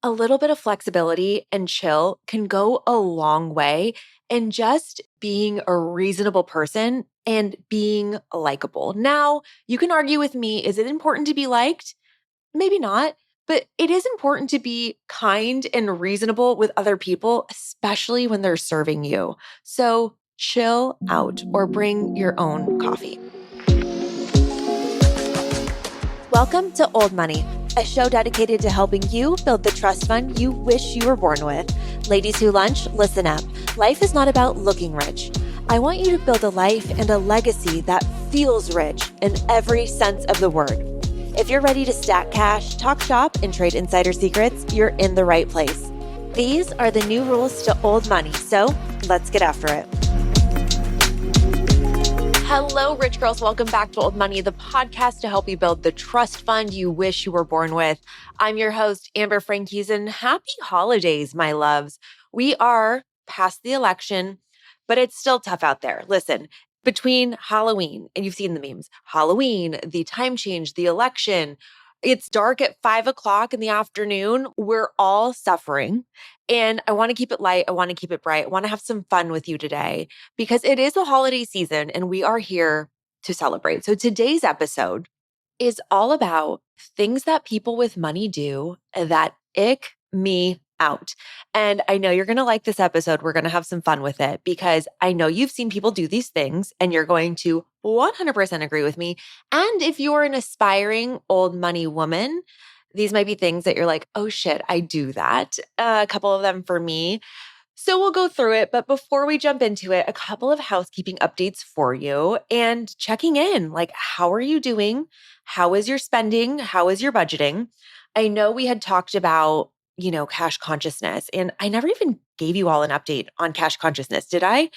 a little bit of flexibility and chill can go a long way in just being a reasonable person and being likable. Now, you can argue with me, is it important to be liked? Maybe not, but it is important to be kind and reasonable with other people, especially when they're serving you. So chill out or bring your own coffee. Welcome to Old Money, a show dedicated to helping you build the trust fund you wish you were born with. Ladies who lunch, listen up. Life is not about looking rich. I want you to build a life and a legacy that feels rich in every sense of the word. If you're ready to stack cash, talk shop, and trade insider secrets, you're in the right place. These are the new rules to Old Money, so let's get after it. Hello, rich girls. Welcome back to Old Money, the podcast to help you build the trust fund you wish you were born with. I'm your host, Amber Frankies, and happy holidays, my loves. We are past the election, but it's still tough out there. Listen, between Halloween, and you've seen the memes, Halloween, the time change, the election, it's dark at 5 o'clock in the afternoon. We're all suffering. And I want to keep it light. I want to keep it bright. I want to have some fun with you today because it is the holiday season and we are here to celebrate. So today's episode is all about things that people with money do that ick me out. And I know you're going to like this episode. We're going to have some fun with it because I know you've seen people do these things and you're going to 100% agree with me. And if you're an aspiring old money woman, these might be things that you're like, oh shit, I do that. A couple of them for me. So we'll go through it. But before we jump into it, a couple of housekeeping updates for you and checking in. Like, how are you doing? How is your spending? How is your budgeting? I know we had talked about, cash consciousness, and I never even gave you all an update on cash consciousness, did I?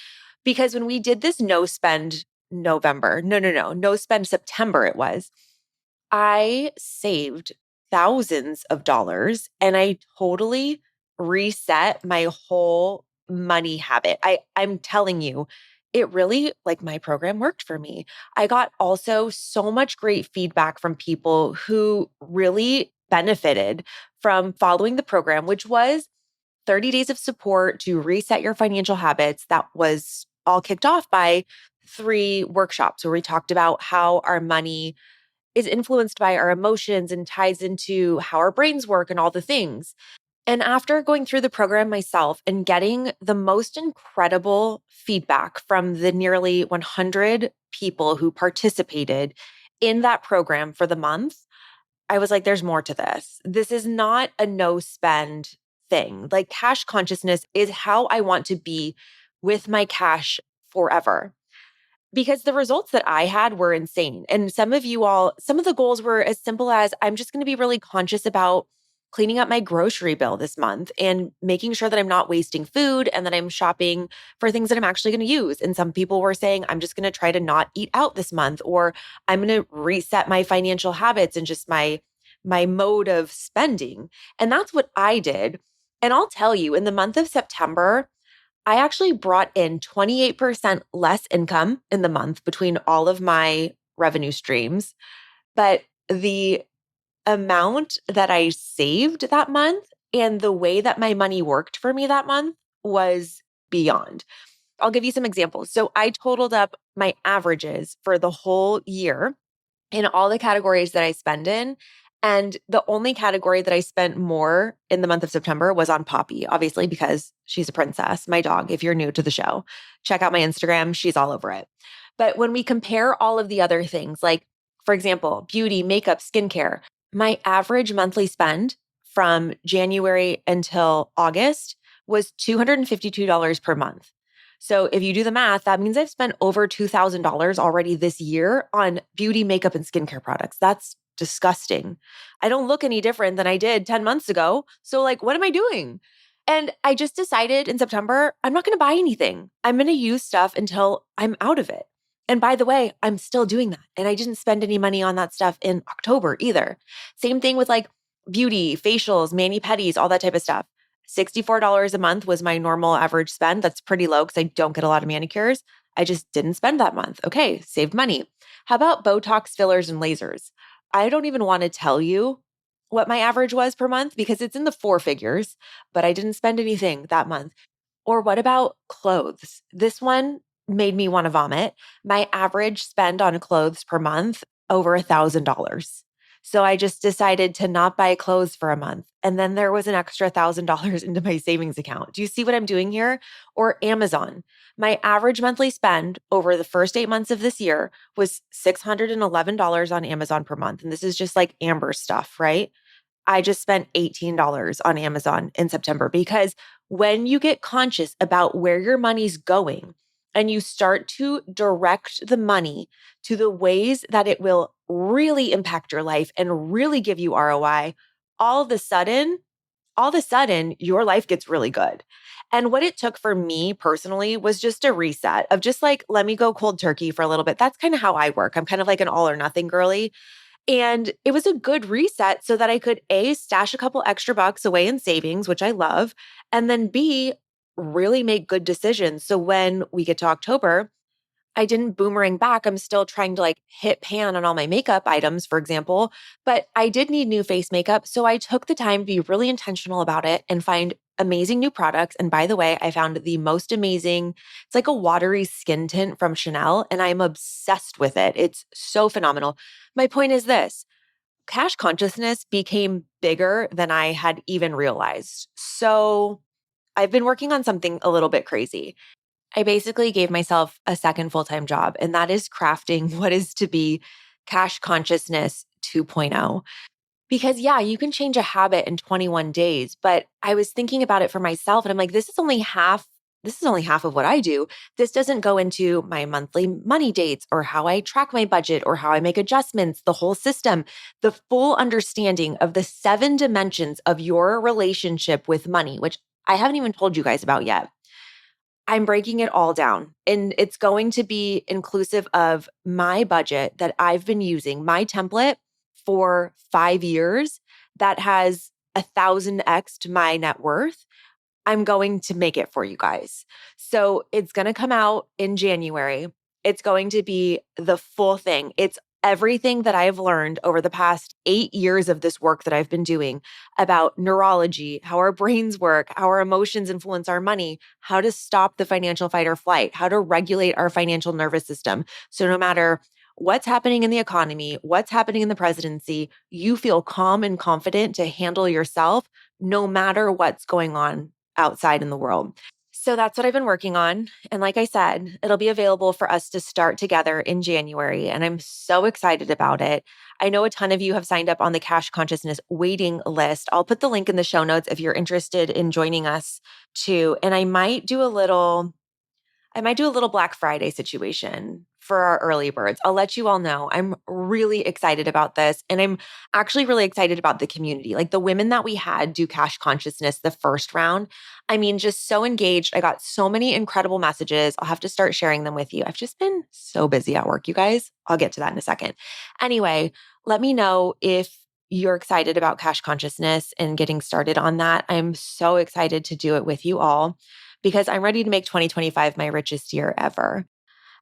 Because when we did this no spend November, no spend September, it was, I saved thousands of dollars and I totally reset my whole money habit. I'm telling you, it really, like, my program worked for me. I got also so much great feedback from people who really benefited from following the program, which was 30 days of support to reset your financial habits. That was all kicked off by 3 workshops where we talked about how our money is influenced by our emotions and ties into how our brains work and all the things. And after going through the program myself and getting the most incredible feedback from the nearly 100 people who participated in that program for the month, I was like, there's more to this. This is not a no spend thing. Like, cash consciousness is how I want to be with my cash forever. Because the results that I had were insane. And some of the goals were as simple as I'm just going to be really conscious about cleaning up my grocery bill this month and making sure that I'm not wasting food and that I'm shopping for things that I'm actually going to use. And some people were saying, I'm just going to try to not eat out this month, or I'm going to reset my financial habits and just my mode of spending. And that's what I did. And I'll tell you, in the month of September, I actually brought in 28% less income in the month between all of my revenue streams. But the amount that I saved that month and the way that my money worked for me that month was beyond. I'll give you some examples. So I totaled up my averages for the whole year in all the categories that I spend in. And the only category that I spent more in the month of September was on Poppy, obviously, because she's a princess, my dog. If you're new to the show, check out my Instagram. She's all over it. But when we compare all of the other things, like, for example, beauty, makeup, skincare, my average monthly spend from January until August was $252 per month. So if you do the math, that means I've spent over $2,000 already this year on beauty, makeup, and skincare products. That's disgusting. I don't look any different than I did 10 months ago. So, like, what am I doing? And I just decided in September, I'm not going to buy anything. I'm going to use stuff until I'm out of it. And by the way, I'm still doing that. And I didn't spend any money on that stuff in October either. Same thing with like beauty, facials, mani-pedis, all that type of stuff. $64 a month was my normal average spend. That's pretty low because I don't get a lot of manicures. I just didn't spend that month. Okay, saved money. How about Botox, fillers, and lasers? I don't even want to tell you what my average was per month? Because it's in the four figures, but I didn't spend anything that month. Or what about clothes? This one made me want to vomit. My average spend on clothes per month, over $1,000. So I just decided to not buy clothes for a month. And then there was an extra $1,000 into my savings account. Do you see what I'm doing here? Or Amazon. My average monthly spend over the first 8 months of this year was $611 on Amazon per month. And this is just like Amber stuff, right? I just spent $18 on Amazon in September because when you get conscious about where your money's going and you start to direct the money to the ways that it will really impact your life and really give you ROI, all of a sudden, your life gets really good. And what it took for me personally was just a reset of just like, let me go cold turkey for a little bit. That's kind of how I work. I'm kind of like an all or nothing girly. And it was a good reset so that I could A, stash a couple extra bucks away in savings, which I love, and then B, really make good decisions. So when we get to October, I didn't boomerang back. I'm still trying to like hit pan on all my makeup items, for example, but I did need new face makeup. So I took the time to be really intentional about it and find amazing new products. And by the way, I found the most amazing, it's like a watery skin tint from Chanel, and I'm obsessed with it. It's so phenomenal. My point is this: cash consciousness became bigger than I had even realized. So I've been working on something a little bit crazy. I basically gave myself a second full-time job, and that is crafting what is to be cash consciousness 2.0. Because yeah, you can change a habit in 21 days, but I was thinking about it for myself and I'm like, this is only half of what I do. This doesn't go into my monthly money dates or how I track my budget or how I make adjustments, the whole system, the full understanding of the 7 dimensions of your relationship with money, which I haven't even told you guys about yet. I'm breaking it all down, and it's going to be inclusive of my budget that I've been using, my template for 5 years that has 1,000x to my net worth. I'm going to make it for you guys. So it's going to come out in January. It's going to be the full thing. It's everything that I've learned over the past 8 years of this work that I've been doing about neurology, how our brains work, how our emotions influence our money, how to stop the financial fight or flight, how to regulate our financial nervous system. So no matter what's happening in the economy, what's happening in the presidency, you feel calm and confident to handle yourself no matter what's going on outside in the world. So that's what I've been working on. And like I said, it'll be available for us to start together in January. And I'm so excited about it. I know a ton of you have signed up on the Cash Consciousness waiting list. I'll put the link in the show notes if you're interested in joining us too. And I might do a little Black Friday situation for our early birds. I'll let you all know. I'm really excited about this. And I'm actually really excited about the community. Like the women that we had do cash consciousness the first round. I mean, just so engaged. I got so many incredible messages. I'll have to start sharing them with you. I've just been so busy at work, you guys. I'll get to that in a second. Anyway, let me know if you're excited about cash consciousness and getting started on that. I'm so excited to do it with you all, because I'm ready to make 2025 my richest year ever.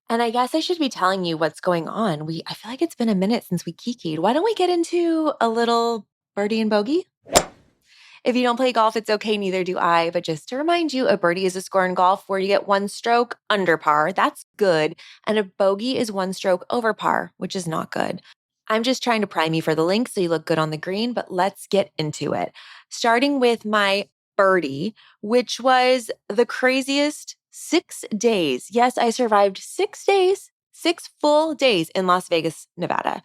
And I guess I should be telling you what's going on. I feel like it's been a minute since we kikied. Why don't we get into a little birdie and bogey? If you don't play golf, it's okay, neither do I. But just to remind you, a birdie is a score in golf where you get 1 stroke under par. That's good. And a bogey is 1 stroke over par, which is not good. I'm just trying to prime you for the link so you look good on the green, but let's get into it. Starting with my birdie, which was the craziest 6 days. Yes, I survived 6 days, 6 full days in Las Vegas, Nevada.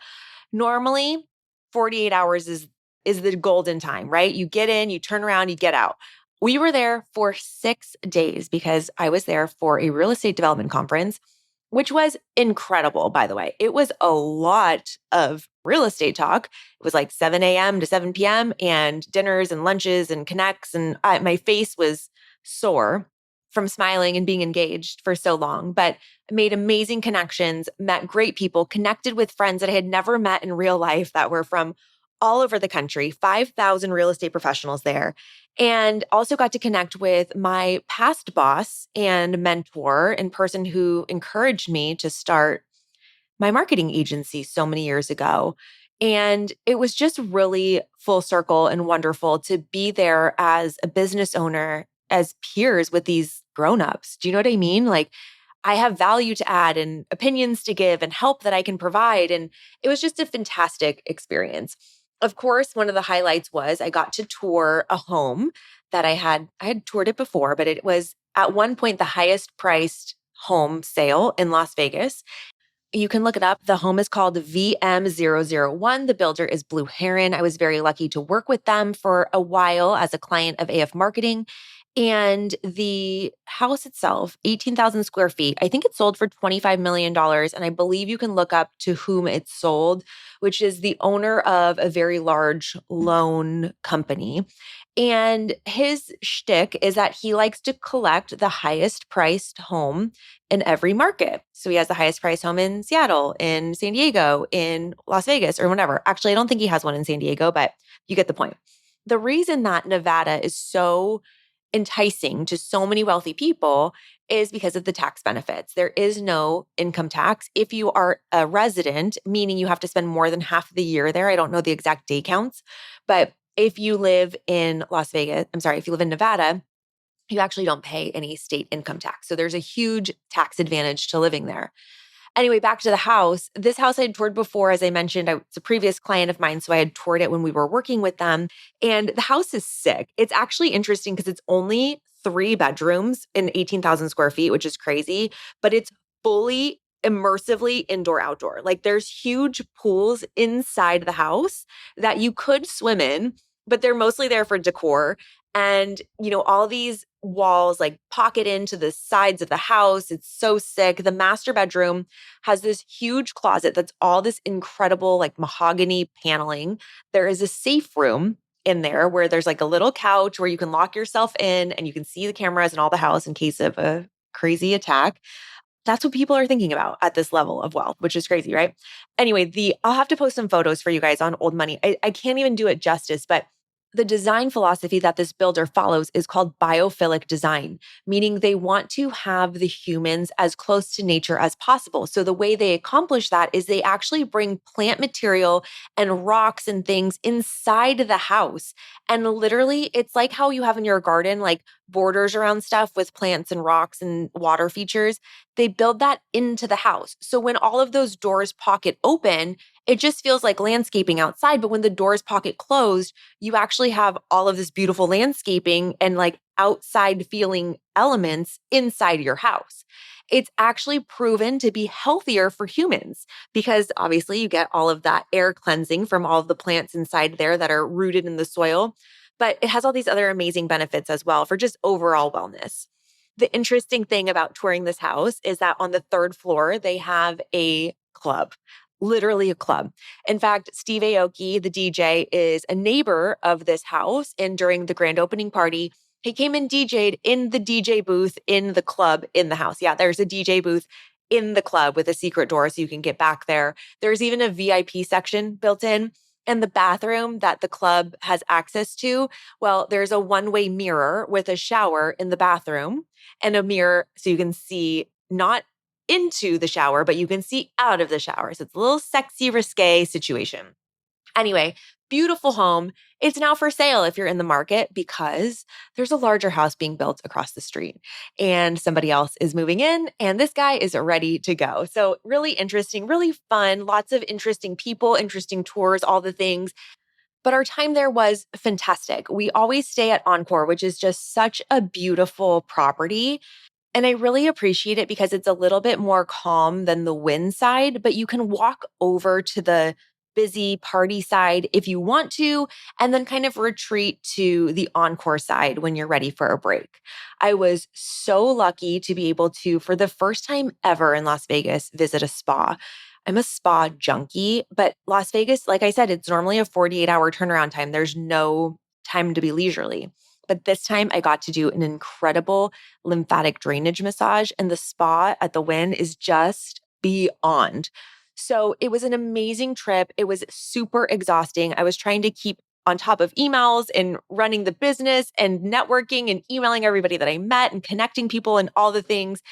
Normally, 48 hours is the golden time, right? You get in, you turn around, you get out. We were there for 6 days because I was there for a real estate development conference, which was incredible, by the way. It was a lot of real estate talk. It was like 7 a.m. to 7 p.m. and dinners and lunches and connects. And my face was sore from smiling and being engaged for so long, but I made amazing connections, met great people, connected with friends that I had never met in real life that were from all over the country, 5,000 real estate professionals there, and also got to connect with my past boss and mentor and person who encouraged me to start my marketing agency so many years ago. And it was just really full circle and wonderful to be there as a business owner, as peers with these grownups. Do you know what I mean? Like, I have value to add and opinions to give and help that I can provide. And it was just a fantastic experience. Of course, one of the highlights was I got to tour a home that I had toured it before, but it was at one point the highest priced home sale in Las Vegas. You can look it up. The home is called VM001. The builder is Blue Heron. I was very lucky to work with them for a while as a client of AF Marketing. And the house itself, 18,000 square feet, I think it sold for $25 million. And I believe you can look up to whom it sold, which is the owner of a very large loan company. And his shtick is that he likes to collect the highest priced home in every market. So he has the highest priced home in Seattle, in San Diego, in Las Vegas, or whatever. Actually, I don't think he has one in San Diego, but you get the point. The reason that Nevada is so enticing to so many wealthy people is because of the tax benefits. There is no income tax. If you are a resident, meaning you have to spend more than half of the year there, I don't know the exact day counts, but if you live in if you live in Nevada, you actually don't pay any state income tax. So there's a huge tax advantage to living there. Anyway, back to the house. This house I had toured before, as I mentioned, it's a previous client of mine. So I had toured it when we were working with them. And the house is sick. It's actually interesting because it's only 3 bedrooms in 18,000 square feet, which is crazy, but it's fully immersively indoor outdoor. Like there's huge pools inside the house that you could swim in, but they're mostly there for decor. And, all these walls like pocket into the sides of the house. It's so sick. The master bedroom has this huge closet that's all this incredible like mahogany paneling. There is a safe room in there where there's like a little couch where you can lock yourself in and you can see the cameras and all the house in case of a crazy attack. That's what people are thinking about at this level of wealth, which is crazy, right? Anyway, I'll have to post some photos for you guys on Old Money. I can't even do it justice, but the design philosophy that this builder follows is called biophilic design, meaning they want to have the humans as close to nature as possible. So the way they accomplish that is they actually bring plant material and rocks and things inside the house. And literally, it's like how you have in your garden, like borders around stuff with plants and rocks and water features. They build that into the house. So when all of those doors pocket open, it just feels like landscaping outside. But when the doors pocket closed, you actually have all of this beautiful landscaping and like outside feeling elements inside your house. It's actually proven to be healthier for humans because obviously you get all of that air cleansing from all of the plants inside there that are rooted in the soil. But it has all these other amazing benefits as well for just overall wellness. The interesting thing about touring this house is that on the third floor, they have a club. Literally a club. In fact, Steve Aoki, the DJ, is a neighbor of this house. And during the grand opening party, he came and DJ'd in the DJ booth in the club in the house. Yeah, there's a DJ booth in the club with a secret door so you can get back there. There's even a VIP section built in. And the bathroom that the club has access to, well, there's a one-way mirror with a shower in the bathroom and a mirror so you can see not into the shower, but you can see out of the shower. So it's a little sexy, risque situation. Anyway, beautiful home. It's now for sale if you're in the market because there's a larger house being built across the street and somebody else is moving in and this guy is ready to go. So really interesting, really fun, lots of interesting people, interesting tours, all the things. But our time there was fantastic. We always stay at Encore, which is just such a beautiful property. And I really appreciate it because it's a little bit more calm than the Wynn side, but you can walk over to the busy party side if you want to, and then kind of retreat to the Encore side when you're ready for a break. I was so lucky to be able to, for the first time ever in Las Vegas, visit a spa. I'm a spa junkie, but Las Vegas, like I said, it's normally a 48-hour turnaround time. There's no time to be leisurely. But this time I got to do an incredible lymphatic drainage massage, and the spa at the Wynn is just beyond. So it was an amazing trip. It was super exhausting. I was trying to keep on top of emails and running the business and networking and emailing everybody that I met and connecting people and all the things.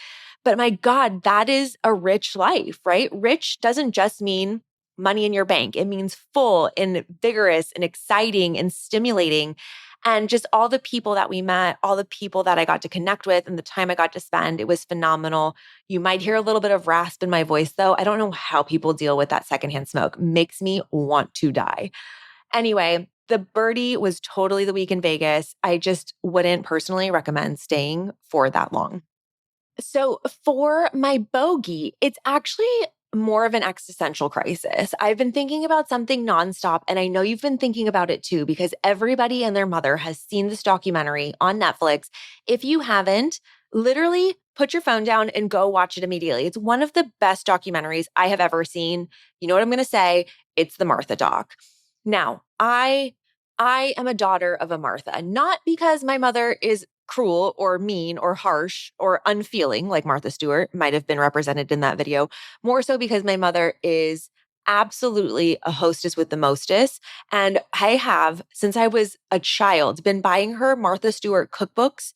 But my God, that is a rich life, right? Rich doesn't just mean money in your bank. It means full and vigorous and exciting and stimulating. And just all the people that we met, all the people that I got to connect with and the time I got to spend, it was phenomenal. You might hear a little bit of rasp in my voice though. I don't know how people deal with that secondhand smoke. Makes me want to die. Anyway, the Birdie was totally the week in Vegas. I just wouldn't personally recommend staying for that long. So for my bogey, it's actually more of an existential crisis. I've been thinking about something nonstop, and I know you've been thinking about it too, because everybody and their mother has seen this documentary on Netflix. If you haven't, literally put your phone down and go watch it immediately. It's one of the best documentaries I have ever seen. You know what I'm going to say? It's the Martha doc. Now, I am a daughter of a Martha, not because my mother is cruel or mean or harsh or unfeeling like Martha Stewart might have been represented in that video, more so because my mother is absolutely a hostess with the mostest. And I have, since I was a child, been buying her Martha Stewart cookbooks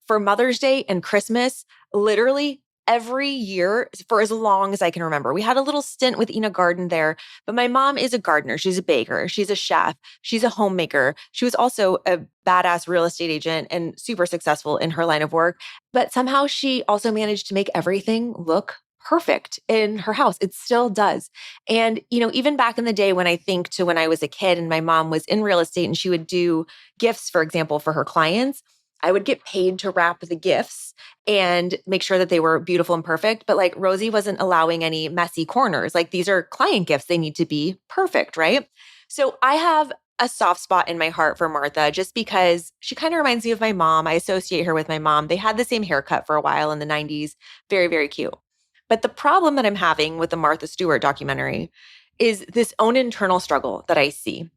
for Mother's Day and Christmas, literally every year for as long as I can remember. We had a little stint with Ina Garden there, but my mom is a gardener. She's a baker. She's a chef. She's a homemaker. She was also a badass real estate agent and super successful in her line of work. But somehow she also managed to make everything look perfect in her house. It still does. And, even back in the day when I think to when I was a kid and my mom was in real estate and she would do gifts, for example, for her clients, I would get paid to wrap the gifts and make sure that they were beautiful and perfect. But like Rosie wasn't allowing any messy corners. Like these are client gifts. They need to be perfect, right? So I have a soft spot in my heart for Martha just because she kind of reminds me of my mom. I associate her with my mom. They had the same haircut for a while in the 90s. Very, very cute. But the problem that I'm having with the Martha Stewart documentary is this own internal struggle that I see.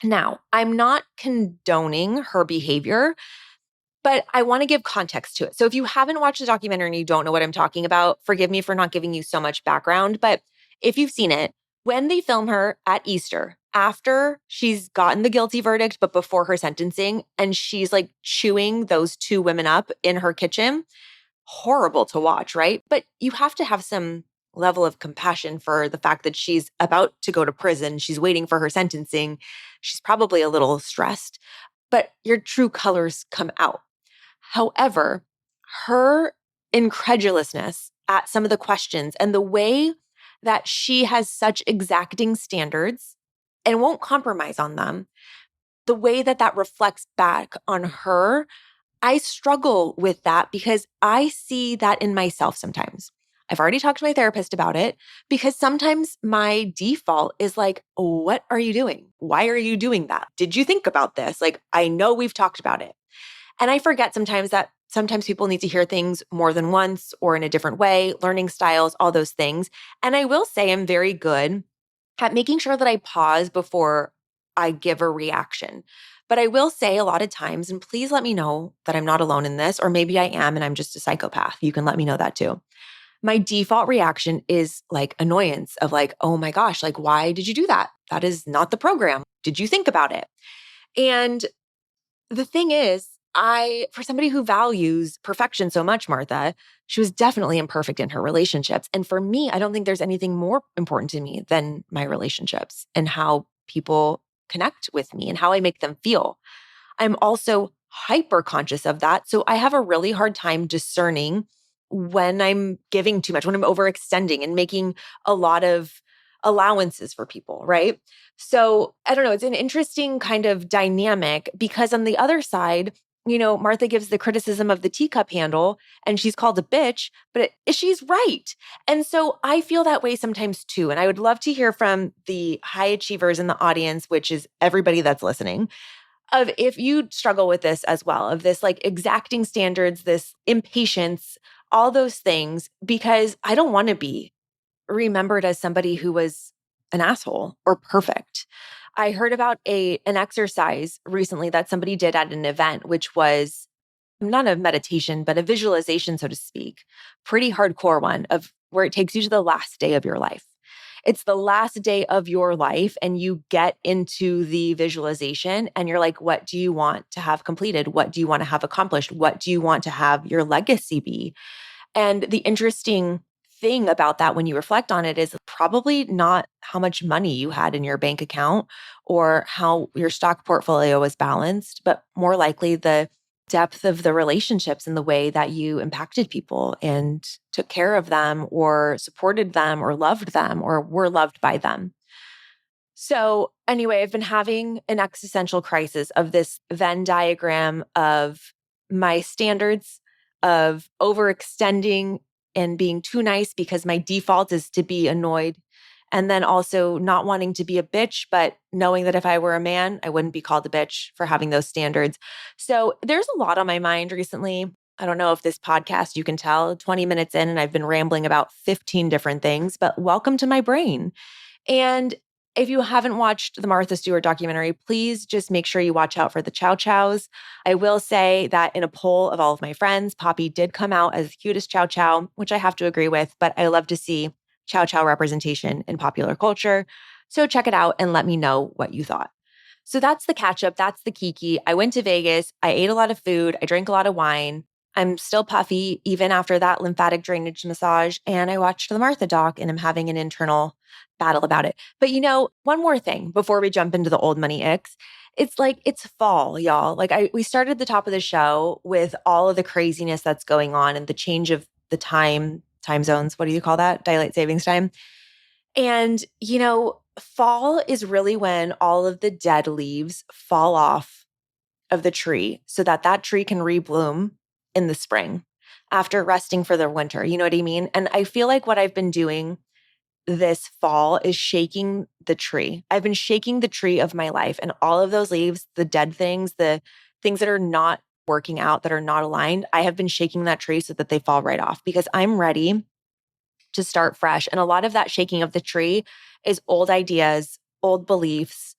Now, I'm not condoning her behavior, but I want to give context to it. So if you haven't watched the documentary and you don't know what I'm talking about, forgive me for not giving you so much background. But if you've seen it, when they film her at Easter, after she's gotten the guilty verdict, but before her sentencing, and she's like chewing those two women up in her kitchen, horrible to watch, right? But you have to have some level of compassion for the fact that she's about to go to prison. She's waiting for her sentencing. She's probably a little stressed, but your true colors come out. However, her incredulousness at some of the questions and the way that she has such exacting standards and won't compromise on them, the way that that reflects back on her, I struggle with that because I see that in myself sometimes. I've already talked to my therapist about it because sometimes my default is like, what are you doing? Why are you doing that? Did you think about this? Like, I know we've talked about it. And I forget sometimes that sometimes people need to hear things more than once or in a different way, learning styles, all those things. And I will say I'm very good at making sure that I pause before I give a reaction. But I will say a lot of times, and please let me know that I'm not alone in this, or maybe I am and I'm just a psychopath. You can let me know that too. My default reaction is like annoyance of like, oh my gosh, like, why did you do that? That is not the program. Did you think about it? And the thing is, for somebody who values perfection so much, Martha, she was definitely imperfect in her relationships. And for me, I don't think there's anything more important to me than my relationships and how people connect with me and how I make them feel. I'm also hyper conscious of that. So I have a really hard time discerning when I'm giving too much, when I'm overextending and making a lot of allowances for people, right? So I don't know, it's an interesting kind of dynamic because on the other side, Martha gives the criticism of the teacup handle and she's called a bitch, but she's right. And so I feel that way sometimes too. And I would love to hear from the high achievers in the audience, which is everybody that's listening, of if you struggle with this as well, of this like exacting standards, this impatience, all those things, because I don't want to be remembered as somebody who was an asshole or perfect. I heard about an exercise recently that somebody did at an event, which was not a meditation, but a visualization, so to speak, pretty hardcore one of where it takes you to the last day of your life. It's the last day of your life and you get into the visualization and you're like, what do you want to have completed? What do you want to have accomplished? What do you want to have your legacy be? And the interesting thing about that when you reflect on it is probably not how much money you had in your bank account or how your stock portfolio was balanced, but more likely the depth of the relationships and the way that you impacted people and took care of them or supported them or loved them or were loved by them. So, anyway, I've been having an existential crisis of this Venn diagram of my standards of overextending and being too nice because my default is to be annoyed. And then also not wanting to be a bitch, but knowing that if I were a man, I wouldn't be called a bitch for having those standards. So there's a lot on my mind recently. I don't know if this podcast, you can tell, 20 minutes in, and I've been rambling about 15 different things, but welcome to my brain. And if you haven't watched the Martha Stewart documentary, please just make sure you watch out for the Chow Chows. I will say that in a poll of all of my friends, Poppy did come out as the cutest Chow Chow, which I have to agree with, but I love to see Chow Chow representation in popular culture. So check it out and let me know what you thought. So that's the catch up. That's the kiki. I went to Vegas. I ate a lot of food. I drank a lot of wine. I'm still puffy even after that lymphatic drainage massage. And I watched the Martha doc and I'm having an internal battle about it. But one more thing before we jump into the old money icks. It's like it's fall, y'all. We started the top of the show with all of the craziness that's going on and the change of the time zones. What do you call that? Daylight savings time. And, fall is really when all of the dead leaves fall off of the tree so that that tree can rebloom in the spring after resting for the winter. You know what I mean? And I feel like what I've been doing this fall is shaking the tree. I've been shaking the tree of my life and all of those leaves, the dead things, the things that are not working out, that are not aligned. I have been shaking that tree so that they fall right off because I'm ready to start fresh. And a lot of that shaking of the tree is old ideas, old beliefs,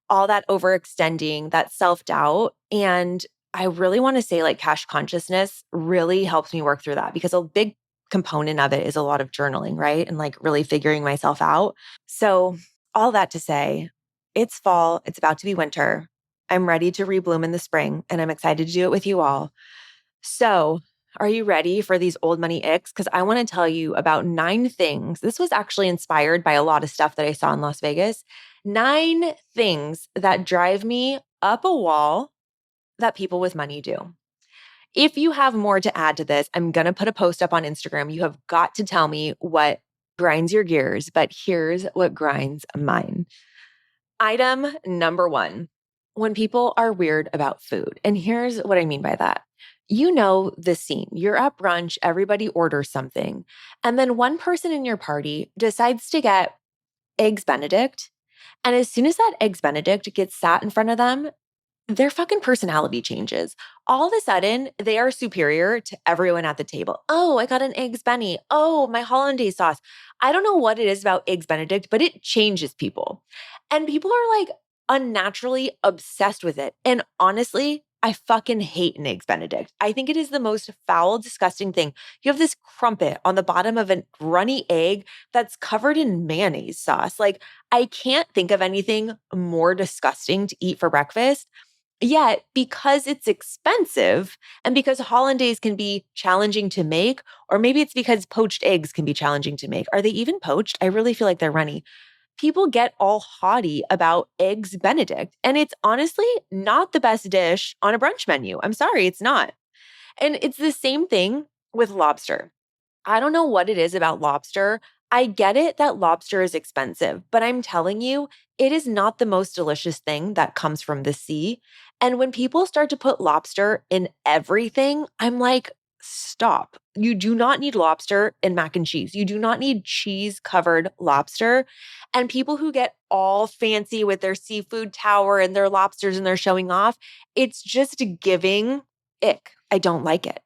all that overextending, that self-doubt. And I really want to say cash consciousness really helps me work through that because a big component of it is a lot of journaling, right? And really figuring myself out. So all that to say, it's fall, it's about to be winter. I'm ready to rebloom in the spring and I'm excited to do it with you all. So are you ready for these old money icks? Because I want to tell you about 9 things. This was actually inspired by a lot of stuff that I saw in Las Vegas. 9 things that drive me up a wall that people with money do. If you have more to add to this, I'm going to put a post up on Instagram. You have got to tell me what grinds your gears, but here's what grinds mine. Item number 1, when people are weird about food. And here's what I mean by that. You know the scene. You're at brunch, everybody orders something, and then one person in your party decides to get Eggs Benedict. And as soon as that Eggs Benedict gets sat in front of them, their fucking personality changes. All of a sudden, they are superior to everyone at the table. Oh, I got an Eggs Benny. Oh, my hollandaise sauce. I don't know what it is about Eggs Benedict, but it changes people. And people are unnaturally obsessed with it. And honestly, I fucking hate an Eggs Benedict. I think it is the most foul, disgusting thing. You have this crumpet on the bottom of a runny egg that's covered in mayonnaise sauce. I can't think of anything more disgusting to eat for breakfast. Yet, because it's expensive and because hollandaise can be challenging to make, or maybe it's because poached eggs can be challenging to make. Are they even poached? I really feel like they're runny. People get all haughty about Eggs Benedict, and it's honestly not the best dish on a brunch menu. I'm sorry, it's not. And it's the same thing with lobster. I don't know what it is about lobster. I get it that lobster is expensive, but I'm telling you, it is not the most delicious thing that comes from the sea. And when people start to put lobster in everything, I'm like, stop. You do not need lobster in mac and cheese. You do not need cheese covered lobster. And people who get all fancy with their seafood tower and their lobsters and they're showing off, it's just giving ick. I don't like it.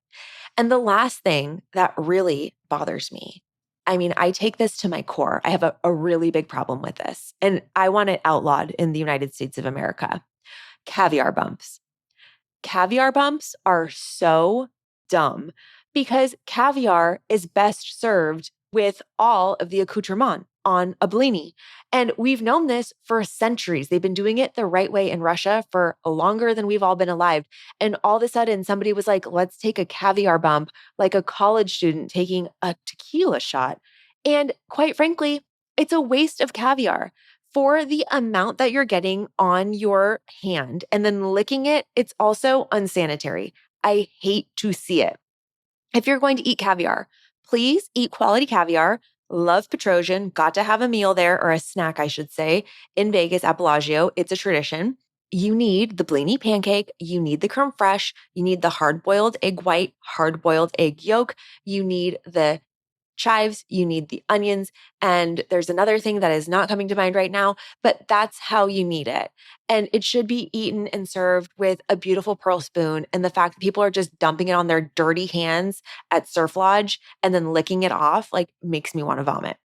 And the last thing that really bothers me, I mean, I take this to my core. I have a really big problem with this, and I want it outlawed in the United States of America. Caviar bumps. Caviar bumps are so dumb because caviar is best served with all of the accoutrement, on a blini. And we've known this for centuries. They've been doing it the right way in Russia for longer than we've all been alive. And all of a sudden, somebody was like, let's take a caviar bump, like a college student taking a tequila shot. And quite frankly, it's a waste of caviar. For the amount that you're getting on your hand and then licking it, it's also unsanitary. I hate to see it. If you're going to eat caviar, please eat quality caviar. Love Petrosian. Got to have a meal there, or a snack, I should say, in Vegas at Bellagio. It's a tradition. You need the blini pancake. You need the creme fraiche. You need the hard-boiled egg white, hard-boiled egg yolk. You need the chives, you need the onions, and there's another thing that is not coming to mind right now, but that's how you need it. And it should be eaten and served with a beautiful pearl spoon. And the fact that people are just dumping it on their dirty hands at Surf Lodge and then licking it off, like, makes me want to vomit.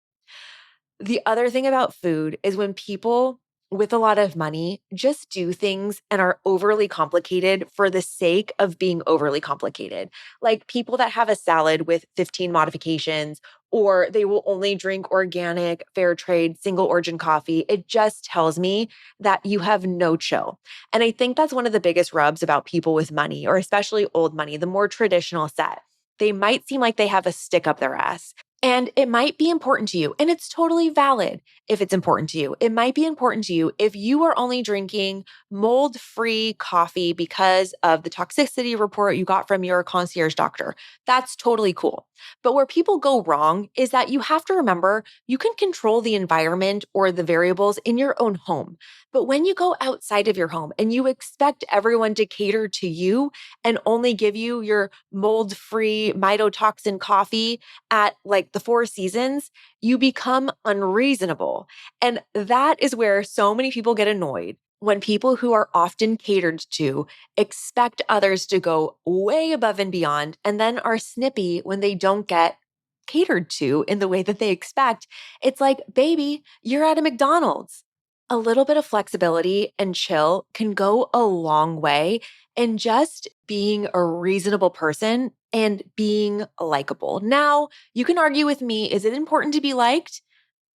The other thing about food is when people with a lot of money just do things and are overly complicated for the sake of being overly complicated. Like people that have a salad with 15 modifications, or they will only drink organic, fair trade, single origin coffee. It just tells me that you have no chill. And I think that's one of the biggest rubs about people with money, or especially old money, the more traditional set. They might seem like they have a stick up their ass. And it might be important to you, and it's totally valid if it's important to you. It might be important to you if you are only drinking mold-free coffee because of the toxicity report you got from your concierge doctor. That's totally cool. But where people go wrong is that you have to remember you can control the environment or the variables in your own home. But when you go outside of your home and you expect everyone to cater to you and only give you your mold-free mycotoxin coffee at like the Four Seasons, you become unreasonable. And that is where so many people get annoyed when people who are often catered to expect others to go way above and beyond and then are snippy when they don't get catered to in the way that they expect. It's like, baby, you're at a McDonald's. A little bit of flexibility and chill can go a long way in just being a reasonable person and being likable. Now, you can argue with me, is it important to be liked?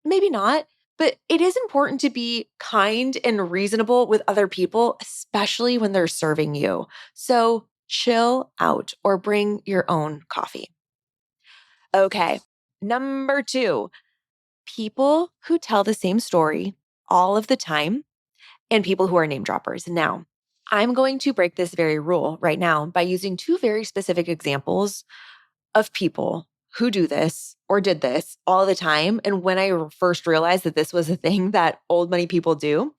Maybe not, but it is important to be kind and reasonable with other people, especially when they're serving you. So chill out or bring your own coffee. Okay, number 2, people who tell the same story all of the time and people who are name droppers. Now, I'm going to break this very rule right now by using 2 very specific examples of people who do this or did this all the time. And when I first realized that this was a thing that old money people do,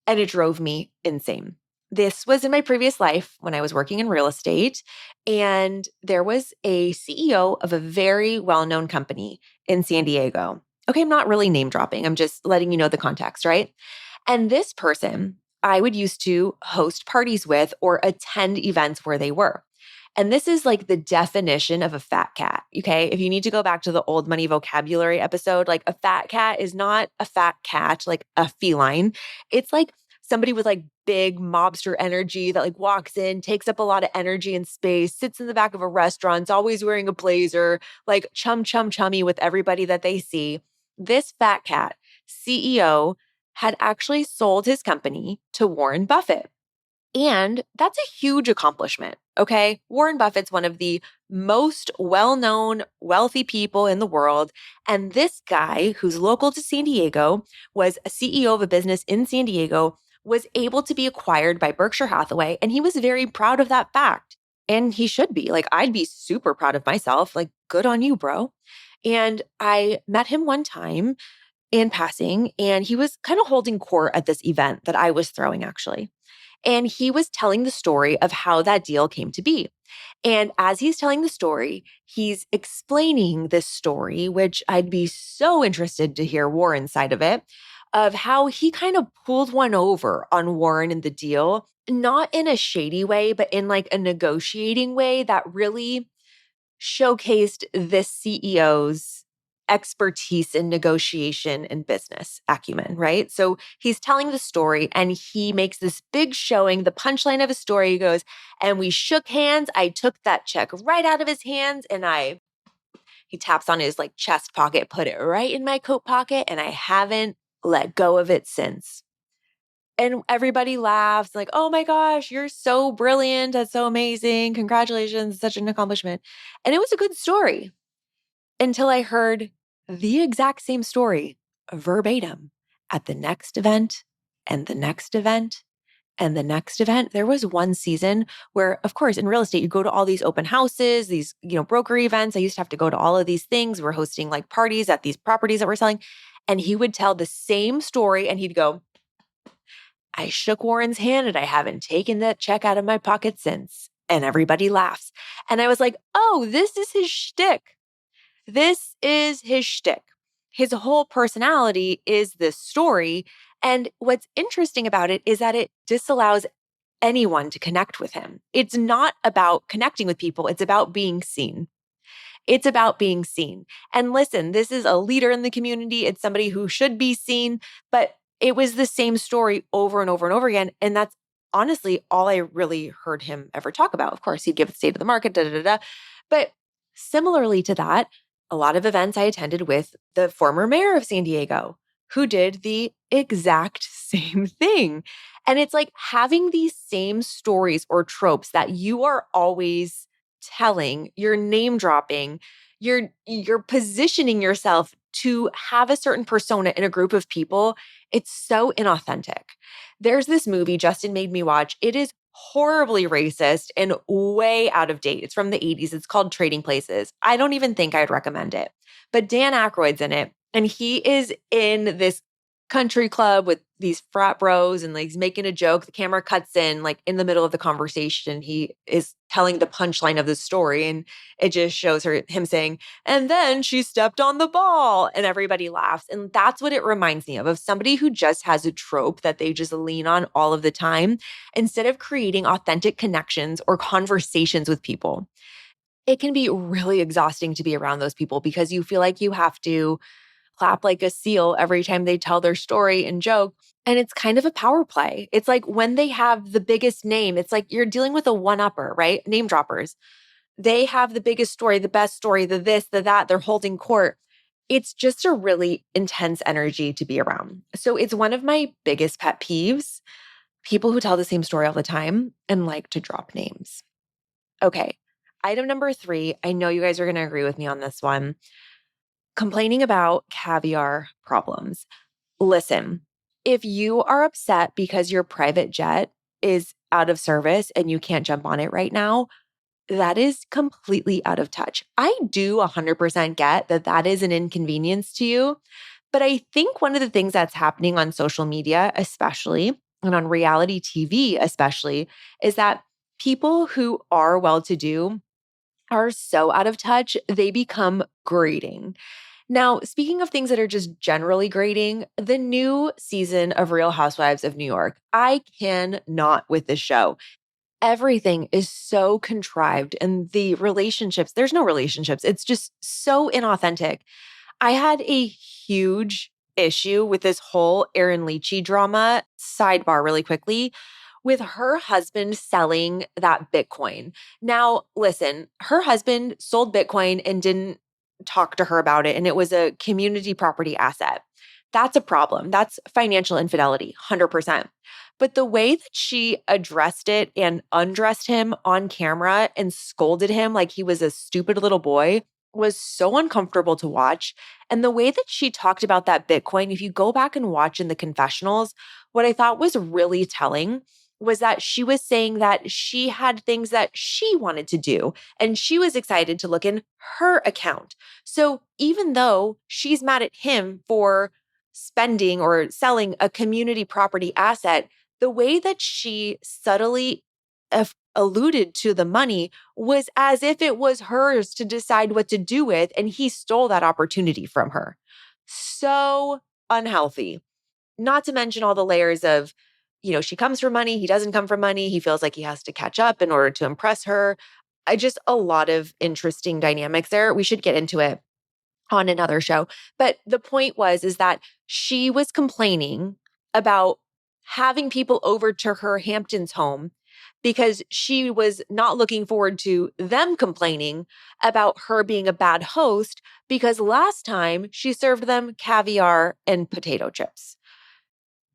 and it drove me insane. This was in my previous life when I was working in real estate, and there was a CEO of a very well-known company in San Diego. Okay, I'm not really name dropping. I'm just letting you know the context, right? And this person I would used to host parties with or attend events where they were. And this is like the definition of a fat cat. Okay. If you need to go back to the old money vocabulary episode, like a fat cat is not a fat cat, like a feline. It's like somebody with like big mobster energy that like walks in, takes up a lot of energy and space, sits in the back of a restaurant, is always wearing a blazer, like chummy with everybody that they see. This fat cat CEO had actually sold his company to Warren Buffett. And that's a huge accomplishment, okay? Warren Buffett's one of the most well-known, wealthy people in the world. And this guy, who's local to San Diego, was a CEO of a business in San Diego, was able to be acquired by Berkshire Hathaway. And he was very proud of that fact. And he should be. Like, I'd be super proud of myself. Like, good on you, bro. And I met him one time in passing, and he was kind of holding court at this event that I was throwing, actually. And he was telling the story of how that deal came to be. And as he's telling the story, he's explaining this story, which I'd be so interested to hear Warren's side of it, of how he kind of pulled one over on Warren in the deal, not in a shady way, but in like a negotiating way that really showcased this CEO's expertise in negotiation and business acumen, right? So he's telling the story and he makes this big showing. The punchline of his story goes, and we shook hands. I took that check right out of his hands and I He taps on his like chest pocket, put it right in my coat pocket, and I haven't let go of it since. And everybody laughs like, oh my gosh, you're so brilliant. That's so amazing. Congratulations. Such an accomplishment. And it was a good story until I heard the exact same story verbatim at the next event and the next event and the next event. There was one season where, of course, in real estate, you go to all these open houses, these, broker events. I used to have to go to all of these things. We're hosting like parties at these properties that we're selling. And he would tell the same story and he'd go, I shook Warren's hand and I haven't taken that check out of my pocket since. And everybody laughs. And I was like, oh, this is his shtick. This is his shtick. His whole personality is this story. And what's interesting about it is that it disallows anyone to connect with him. It's not about connecting with people. It's about being seen. It's about being seen. And listen, this is a leader in the community. It's somebody who should be seen, but it was the same story over and over and over again. And that's honestly all I really heard him ever talk about. Of course, he'd give the state of the market, da, da, da, da. But similarly to that, a lot of events I attended with the former mayor of San Diego, who did the exact same thing. And it's like having these same stories or tropes that you are always telling, you're name dropping, you're positioning yourself to have a certain persona in a group of people. It's so inauthentic. There's this movie Justin made me watch. It is horribly racist and way out of date. It's from the 80s. It's called Trading Places. I don't even think I'd recommend it. But Dan Aykroyd's in it, and he is in this country club with these frat bros and like he's making a joke. The camera cuts in like in the middle of the conversation. He is telling the punchline of the story and it just shows him saying, and then she stepped on the ball and everybody laughs. And that's what it reminds me of somebody who just has a trope that they just lean on all of the time instead of creating authentic connections or conversations with people. It can be really exhausting to be around those people because you feel like you have to clap like a seal every time they tell their story and joke. And it's kind of a power play. It's like when they have the biggest name, it's like you're dealing with a one-upper, right? Name droppers. They have the biggest story, the best story, the this, the that, they're holding court. It's just a really intense energy to be around. So it's one of my biggest pet peeves, people who tell the same story all the time and like to drop names. Okay. Item number 3, I know you guys are going to agree with me on this one. Complaining about caviar problems. Listen, if you are upset because your private jet is out of service and you can't jump on it right now, that is completely out of touch. I do 100% get that that is an inconvenience to you. But I think one of the things that's happening on social media, especially, and on reality TV, especially, is that people who are well-to-do are so out of touch, they become grating. Now, speaking of things that are just generally grating, the new season of Real Housewives of New York, I cannot with this show. Everything is so contrived and the relationships, there's no relationships. It's just so inauthentic. I had a huge issue with this whole Erin Leachy drama. Sidebar really quickly. With her husband selling that Bitcoin. Now, listen, her husband sold Bitcoin and didn't talk to her about it, and it was a community property asset. That's a problem. That's financial infidelity, 100%. But the way that she addressed it and undressed him on camera and scolded him like he was a stupid little boy was so uncomfortable to watch. And the way that she talked about that Bitcoin, if you go back and watch in the confessionals, what I thought was really telling was that she was saying that she had things that she wanted to do and she was excited to look in her account. So even though she's mad at him for spending or selling a community property asset, the way that she subtly alluded to the money was as if it was hers to decide what to do with, and he stole that opportunity from her. So unhealthy. Not to mention all the layers of, she comes from money, he doesn't come from money, he feels like he has to catch up in order to impress her. Just a lot of interesting dynamics there. We should get into it on another show. But the point is that she was complaining about having people over to her Hamptons home because she was not looking forward to them complaining about her being a bad host because last time she served them caviar and potato chips.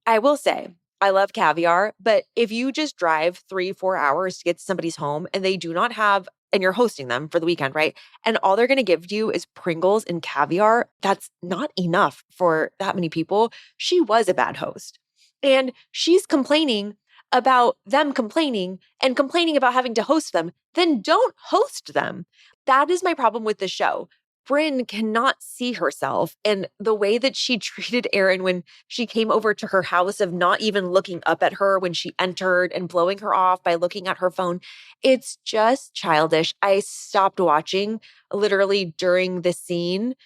I will say, I love caviar, but if you just drive 3, 4 hours to get to somebody's home and they do not have, and you're hosting them for the weekend, right? And all they're going to give you is Pringles and caviar, that's not enough for that many people. She was a bad host. And she's complaining about them complaining and complaining about having to host them. Then don't host them. That is my problem with the show. Brynn cannot see herself. And the way that she treated Erin when she came over to her house of not even looking up at her when she entered and blowing her off by looking at her phone, it's just childish. I stopped watching literally during the scene.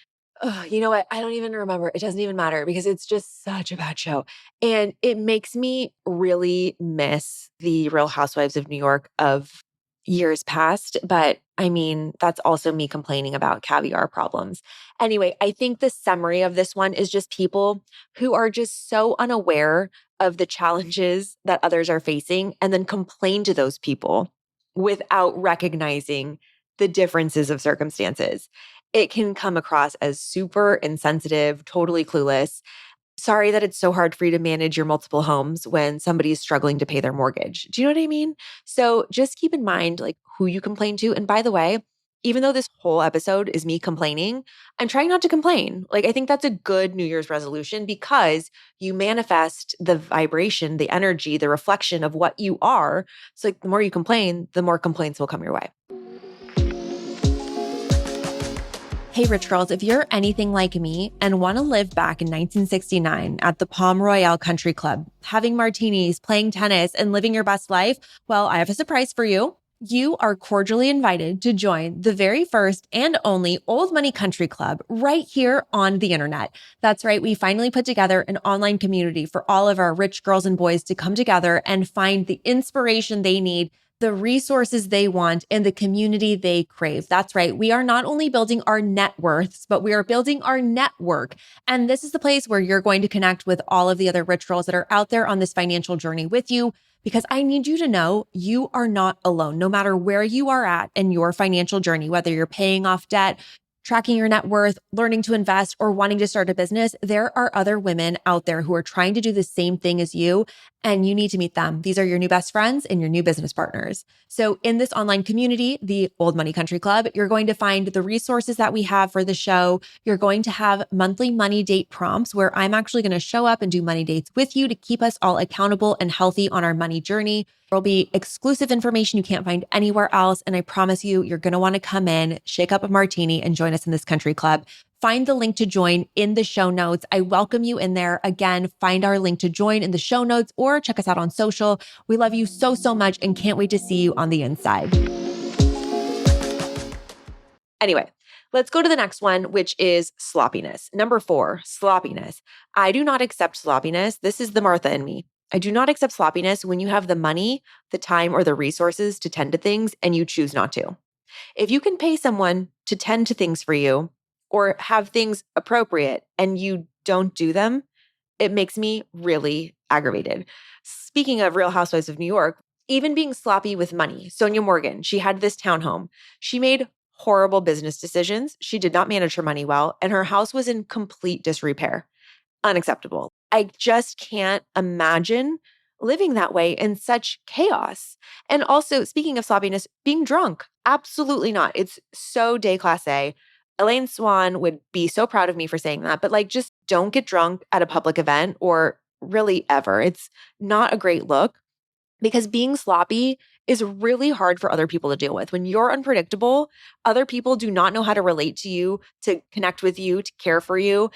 Ugh, you know what? I don't even remember. It doesn't even matter because it's just such a bad show. And it makes me really miss the Real Housewives of New York of years past. But I mean, that's also me complaining about caviar problems. Anyway, I think the summary of this one is just people who are just so unaware of the challenges that others are facing and then complain to those people without recognizing the differences of circumstances. It can come across as super insensitive, totally clueless. Sorry that it's so hard for you to manage your multiple homes when somebody is struggling to pay their mortgage. Do you know what I mean? So just keep in mind like who you complain to. And by the way, even though this whole episode is me complaining, I'm trying not to complain. Like I think that's a good New Year's resolution because you manifest the vibration, the energy, the reflection of what you are. So like the more you complain, the more complaints will come your way. Hey, Rich Girls, if you're anything like me and want to live back in 1969 at the Palm Royale Country Club, having martinis, playing tennis, and living your best life, well, I have a surprise for you. You are cordially invited to join the very first and only Old Money Country Club right here on the internet. That's right. We finally put together an online community for all of our rich girls and boys to come together and find the inspiration they need, the resources they want, and the community they crave. That's right. We are not only building our net worths, but we are building our network. And this is the place where you're going to connect with all of the other rich girls that are out there on this financial journey with you, because I need you to know you are not alone. No matter where you are at in your financial journey, whether you're paying off debt, tracking your net worth, learning to invest, or wanting to start a business, there are other women out there who are trying to do the same thing as you, and you need to meet them. These are your new best friends and your new business partners. So in this online community, the Old Money Country Club, you're going to find the resources that we have for the show. You're going to have monthly money date prompts where I'm actually going to show up and do money dates with you to keep us all accountable and healthy on our money journey. There'll be exclusive information you can't find anywhere else. And I promise you, you're going to want to come in, shake up a martini, and join us in this country club. Find the link to join in the show notes. I welcome you in there. Again, find our link to join in the show notes or check us out on social. We love you so, so much and can't wait to see you on the inside. Anyway, let's go to the next one, which is sloppiness. Number 4, sloppiness. I do not accept sloppiness. This is the Martha in me. I do not accept sloppiness when you have the money, the time, or the resources to tend to things and you choose not to. If you can pay someone to tend to things for you or have things appropriate and you don't do them, it makes me really aggravated. Speaking of Real Housewives of New York, even being sloppy with money, Sonia Morgan, she had this townhome. She made horrible business decisions. She did not manage her money well, and her house was in complete disrepair. Unacceptable. I just can't imagine living that way in such chaos. And also, speaking of sloppiness, being drunk. Absolutely not. It's so déclassé. Elaine Swan would be so proud of me for saying that, but like just don't get drunk at a public event or really ever. It's not a great look because being sloppy is really hard for other people to deal with. When you're unpredictable, other people do not know how to relate to you, to connect with you, to care for you.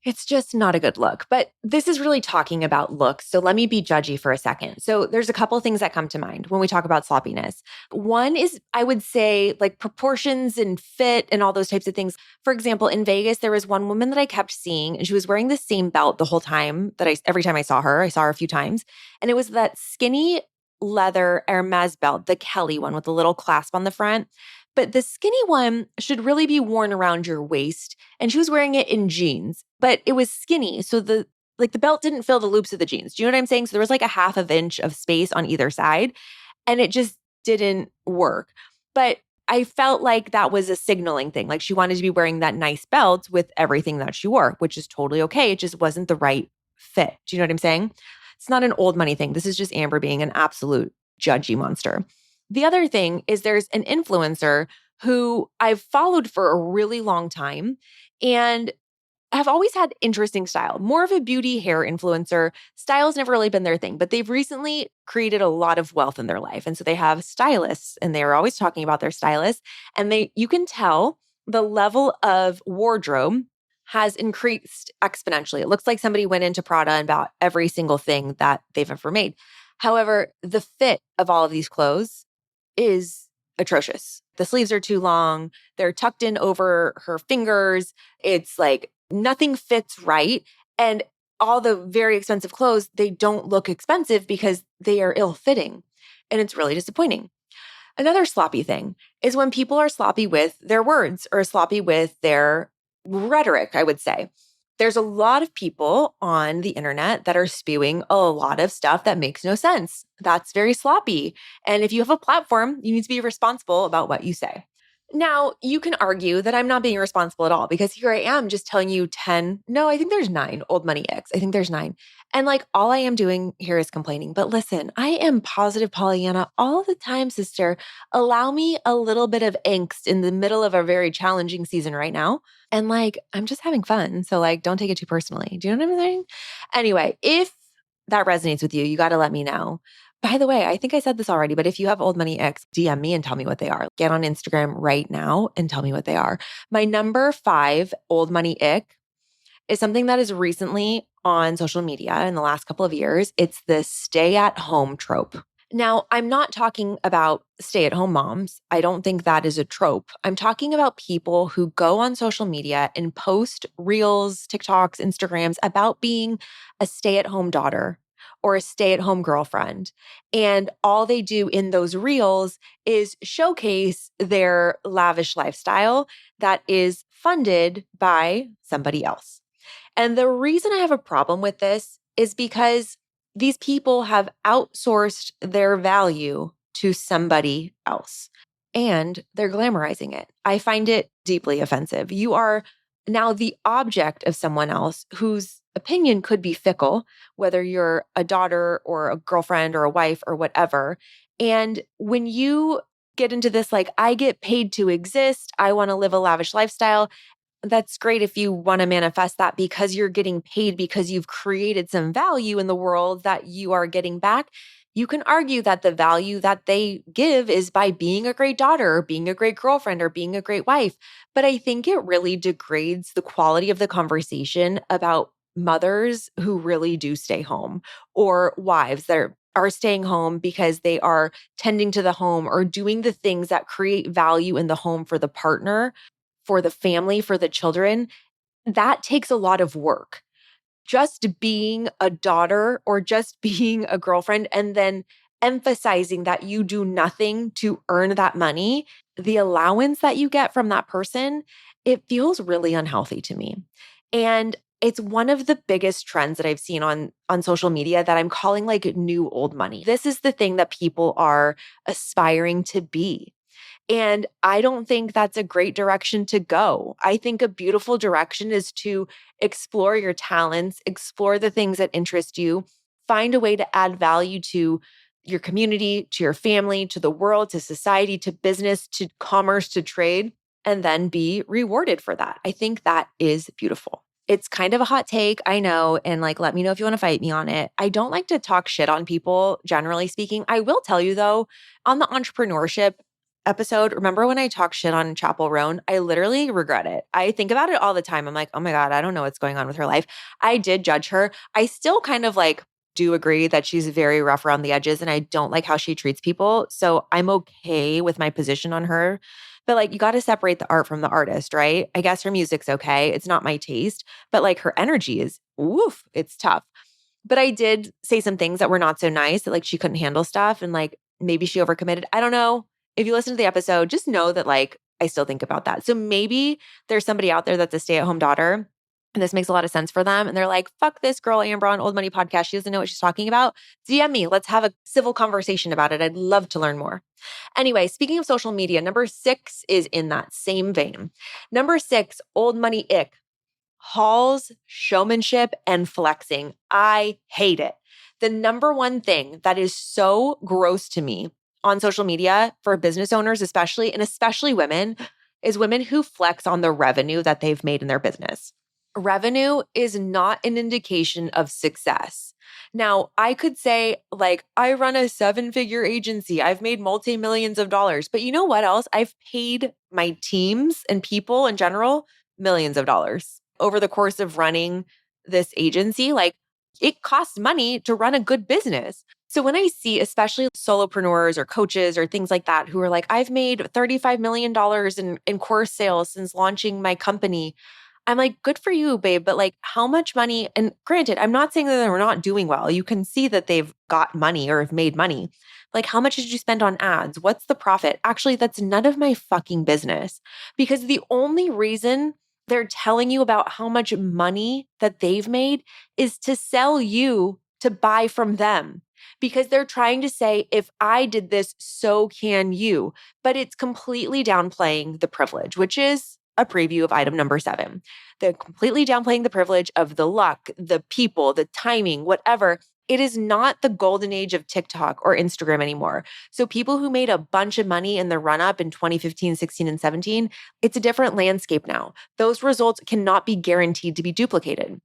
It's just not a good look. But this is really talking about looks. So let me be judgy for a second. So there's a couple of things that come to mind when we talk about sloppiness. One is, I would say, like proportions and fit and all those types of things. For example, in Vegas, there was one woman that I kept seeing, and she was wearing the same belt the whole time every time I saw her a few times. And it was that skinny leather Hermes belt, the Kelly one with the little clasp on the front. But the skinny one should really be worn around your waist. And she was wearing it in jeans, but it was skinny. So the belt didn't fill the loops of the jeans. Do you know what I'm saying? So there was like a half of inch of space on either side. And it just didn't work. But I felt like that was a signaling thing. Like she wanted to be wearing that nice belt with everything that she wore, which is totally okay. It just wasn't the right fit. Do you know what I'm saying? It's not an old money thing. This is just Amber being an absolute judgy monster. The other thing is there's an influencer who I've followed for a really long time and have always had interesting style, more of a beauty hair influencer. Style's never really been their thing, but they've recently created a lot of wealth in their life. And so they have stylists and they're always talking about their stylists. And you can tell the level of wardrobe has increased exponentially. It looks like somebody went into Prada and bought every single thing that they've ever made. However, the fit of all of these clothes is atrocious. The sleeves are too long. They're tucked in over her fingers. It's like nothing fits right. And all the very expensive clothes, they don't look expensive because they are ill-fitting. And it's really disappointing. Another sloppy thing is when people are sloppy with their words or sloppy with their rhetoric, I would say. There's a lot of people on the internet that are spewing a lot of stuff that makes no sense. That's very sloppy. And if you have a platform, you need to be responsible about what you say. Now, you can argue that I'm not being responsible at all because here I am just telling you 10, no, I think there's 9 old money icks. I think there's 9. And like all I am doing here is complaining. But listen, I am positive Pollyanna all the time, sister. Allow me a little bit of angst in the middle of a very challenging season right now. And like, I'm just having fun. So like, don't take it too personally. Do you know what I'm saying? Anyway, if that resonates with you, you got to let me know. By the way, I think I said this already, but if you have old money X, DM me and tell me what they are. Get on Instagram right now and tell me what they are. My number 5 old money ick is something that is recently on social media in the last couple of years. It's the stay at home trope. Now, I'm not talking about stay at home moms. I don't think that is a trope. I'm talking about people who go on social media and post reels, TikToks, Instagrams about being a stay at home daughter or a stay at home girlfriend. And all they do in those reels is showcase their lavish lifestyle that is funded by somebody else. And the reason I have a problem with this is because these people have outsourced their value to somebody else and they're glamorizing it. I find it deeply offensive. You are now the object of someone else whose opinion could be fickle, whether you're a daughter or a girlfriend or a wife or whatever. And when you get into this, like, I get paid to exist, I want to live a lavish lifestyle. That's great if you want to manifest that because you're getting paid because you've created some value in the world that you are getting back. You can argue that the value that they give is by being a great daughter or being a great girlfriend or being a great wife. But I think it really degrades the quality of the conversation about mothers who really do stay home or wives that are staying home because they are tending to the home or doing the things that create value in the home for the partner, for the family, for the children. That takes a lot of work. Just being a daughter or just being a girlfriend and then emphasizing that you do nothing to earn that money, the allowance that you get from that person, it feels really unhealthy to me. And it's one of the biggest trends that I've seen on social media that I'm calling like new old money. This is the thing that people are aspiring to be. And I don't think that's a great direction to go. I think a beautiful direction is to explore your talents, explore the things that interest you, find a way to add value to your community, to your family, to the world, to society, to business, to commerce, to trade, and then be rewarded for that. I think that is beautiful. It's kind of a hot take, I know, and like, let me know if you want to fight me on it. I don't like to talk shit on people, generally speaking. I will tell you though, on the entrepreneurship episode, remember when I talked shit on Chapel Roan? I literally regret it. I think about it all the time. I'm like, oh my God, I don't know what's going on with her life. I did judge her. I still kind of like do agree that she's very rough around the edges and I don't like how she treats people. So I'm okay with my position on her. But like, you got to separate the art from the artist, right? I guess her music's okay. It's not my taste, but like her energy is, woof, it's tough. But I did say some things that were not so nice, that like she couldn't handle stuff and like maybe she overcommitted. I don't know. If you listen to the episode, just know that like I still think about that. So maybe there's somebody out there that's a stay-at-home daughter and this makes a lot of sense for them. And they're like, fuck this girl, Amber, on Old Money Podcast. She doesn't know what she's talking about. DM me. Let's have a civil conversation about it. I'd love to learn more. Anyway, speaking of social media, number 6 is in that same vein. Number 6, Old Money Ick. Hauls, showmanship, and flexing. I hate it. The number one thing that is so gross to me on social media for business owners, especially, and especially women, is women who flex on the revenue that they've made in their business. Revenue is not an indication of success. Now, I could say, like, I run a 7-figure agency. I've made multi-millions of dollars. But you know what else? I've paid my teams and people in general millions of dollars over the course of running this agency. Like, it costs money to run a good business. So when I see especially solopreneurs or coaches or things like that who are like, I've made $35 million in course sales since launching my company, I'm like, good for you, babe. But like, how much money? And granted, I'm not saying that they're not doing well. You can see that they've got money or have made money. Like, how much did you spend on ads? What's the profit? Actually, that's none of my fucking business, because the only reason they're telling you about how much money that they've made is to sell you to buy from them, because they're trying to say, if I did this, so can you. But it's completely downplaying the privilege, which is a preview of item number 7. They're completely downplaying the privilege of the luck, the people, the timing, whatever. It is not the golden age of TikTok or Instagram anymore. So people who made a bunch of money in the run up in 2015, 16, and 17, it's a different landscape now. Those results cannot be guaranteed to be duplicated.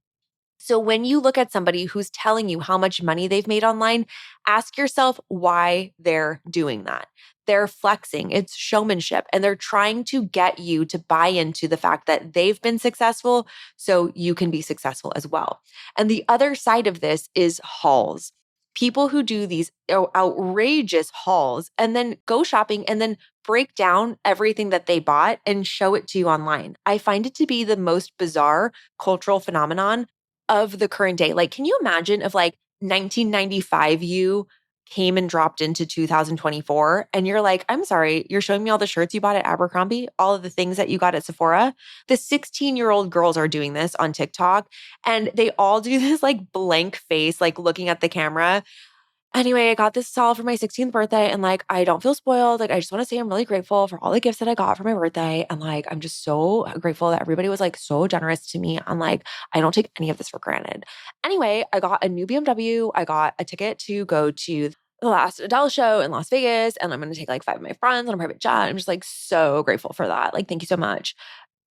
So when you look at somebody who's telling you how much money they've made online, ask yourself why they're doing that. They're flexing, it's showmanship, and they're trying to get you to buy into the fact that they've been successful so you can be successful as well. And the other side of this is hauls. People who do these outrageous hauls and then go shopping and then break down everything that they bought and show it to you online. I find it to be the most bizarre cultural phenomenon of the current day. Like, can you imagine if like 1995 you came and dropped into 2024 and you're like, I'm sorry, you're showing me all the shirts you bought at Abercrombie, all of the things that you got at Sephora. The 16-year-old girls are doing this on TikTok and they all do this like blank face, like looking at the camera. Anyway, I got this all for my 16th birthday and like, I don't feel spoiled. Like, I just want to say I'm really grateful for all the gifts that I got for my birthday. And like, I'm just so grateful that everybody was like so generous to me. And like, I don't take any of this for granted. Anyway, I got a new BMW. I got a ticket to go to the last Adele show in Las Vegas. And I'm going to take like 5 of my friends on a private jet. I'm just like so grateful for that. Like, thank you so much.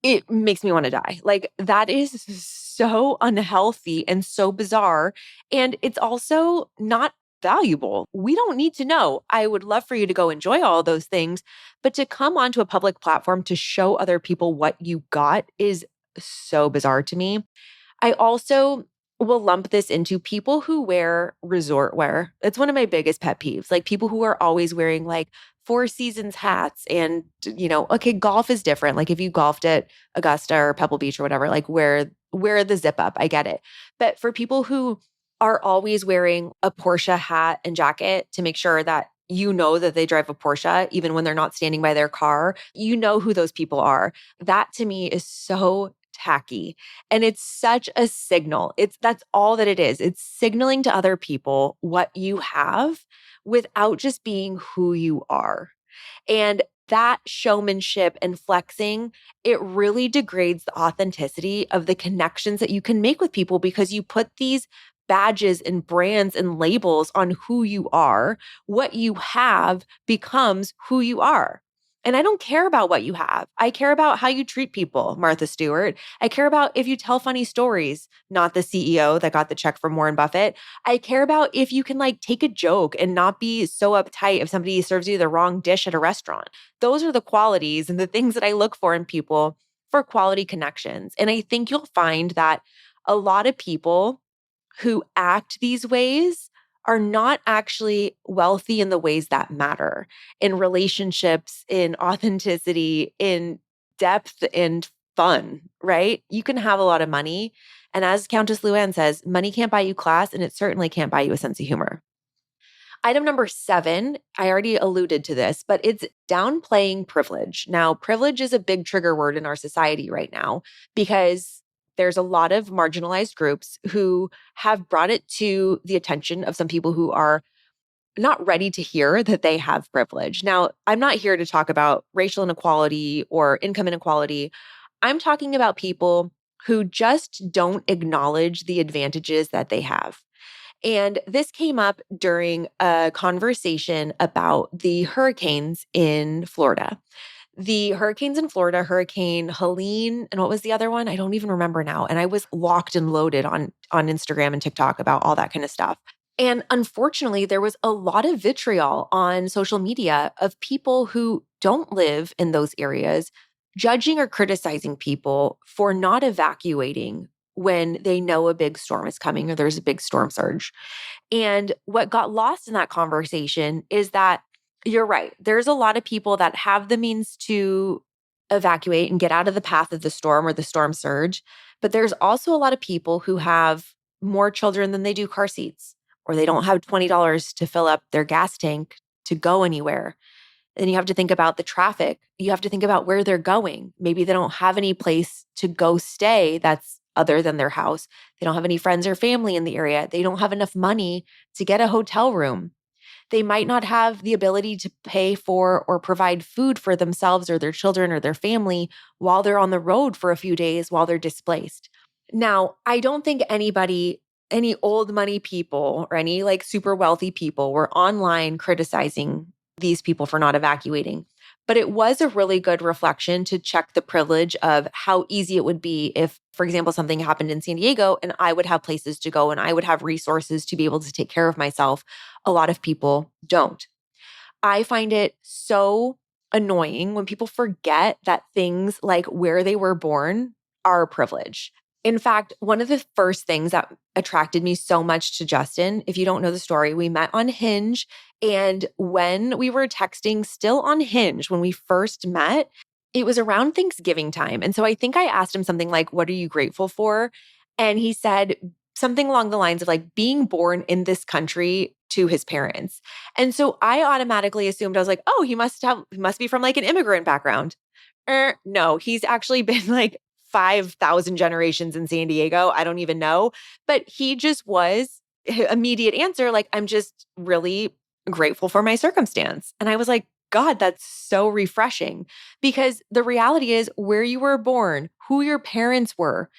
It makes me want to die. Like, that is so unhealthy and so bizarre. And it's also not valuable. We don't need to know. I would love for you to go enjoy all those things, but to come onto a public platform to show other people what you got is so bizarre to me. I also will lump this into people who wear resort wear. It's one of my biggest pet peeves. Like, people who are always wearing like Four Seasons hats and, okay, golf is different. Like, if you golfed at Augusta or Pebble Beach or whatever, like wear the zip up. I get it. But for people who are always wearing a Porsche hat and jacket to make sure that you know that they drive a Porsche, even when they're not standing by their car, you know who those people are. That to me is so tacky. And it's such a signal. That's all that it is. It's signaling to other people what you have without just being who you are. And that showmanship and flexing, it really degrades the authenticity of the connections that you can make with people, because you put these badges and brands and labels on who you are. What you have becomes who you are. And I don't care about what you have. I care about how you treat people, Martha Stewart. I care about if you tell funny stories, not the CEO that got the check from Warren Buffett. I care about if you can like take a joke and not be so uptight if somebody serves you the wrong dish at a restaurant. Those are the qualities and the things that I look for in people for quality connections. And I think you'll find that a lot of people who act these ways are not actually wealthy in the ways that matter, in relationships, in authenticity, in depth and fun, right? You can have a lot of money. And as Countess Luann says, money can't buy you class, and it certainly can't buy you a sense of humor. Item number 7, I already alluded to this, but it's downplaying privilege. Now, privilege is a big trigger word in our society right now because there's a lot of marginalized groups who have brought it to the attention of some people who are not ready to hear that they have privilege. Now, I'm not here to talk about racial inequality or income inequality. I'm talking about people who just don't acknowledge the advantages that they have. And this came up during a conversation about the hurricanes in Florida. The hurricanes in Florida, Hurricane Helene, and what was the other one? I don't even remember now. And I was locked and loaded on Instagram and TikTok about all that kind of stuff. And unfortunately, there was a lot of vitriol on social media of people who don't live in those areas judging or criticizing people for not evacuating when they know a big storm is coming or there's a big storm surge. And what got lost in that conversation is that you're right. There's a lot of people that have the means to evacuate and get out of the path of the storm or the storm surge. But there's also a lot of people who have more children than they do car seats, or they don't have $20 to fill up their gas tank to go anywhere. Then you have to think about the traffic. You have to think about where they're going. Maybe they don't have any place to go stay that's other than their house. They don't have any friends or family in the area. They don't have enough money to get a hotel room. They might not have the ability to pay for or provide food for themselves or their children or their family while they're on the road for a few days while they're displaced. Now, I don't think anybody, any old money people or any like super wealthy people were online criticizing these people for not evacuating. But it was a really good reflection to check the privilege of how easy it would be if, for example, something happened in San Diego and I would have places to go and I would have resources to be able to take care of myself. A lot of people don't. I find it so annoying when people forget that things like where they were born are a privilege. In fact, one of the first things that attracted me so much to Justin, if you don't know the story, we met on Hinge. And when we were texting, still on Hinge, when we first met, it was around Thanksgiving time. And so I think I asked him something like, "What are you grateful for?" And he said something along the lines of like being born in this country to his parents. And so I automatically assumed, I was like, "Oh, he must be from like an immigrant background." No, he's actually been like 5,000 generations in San Diego. I don't even know. But he just was immediate answer, like, "I'm just really grateful for my circumstance." And I was like, God, that's so refreshing, because the reality is where you were born, who your parents were,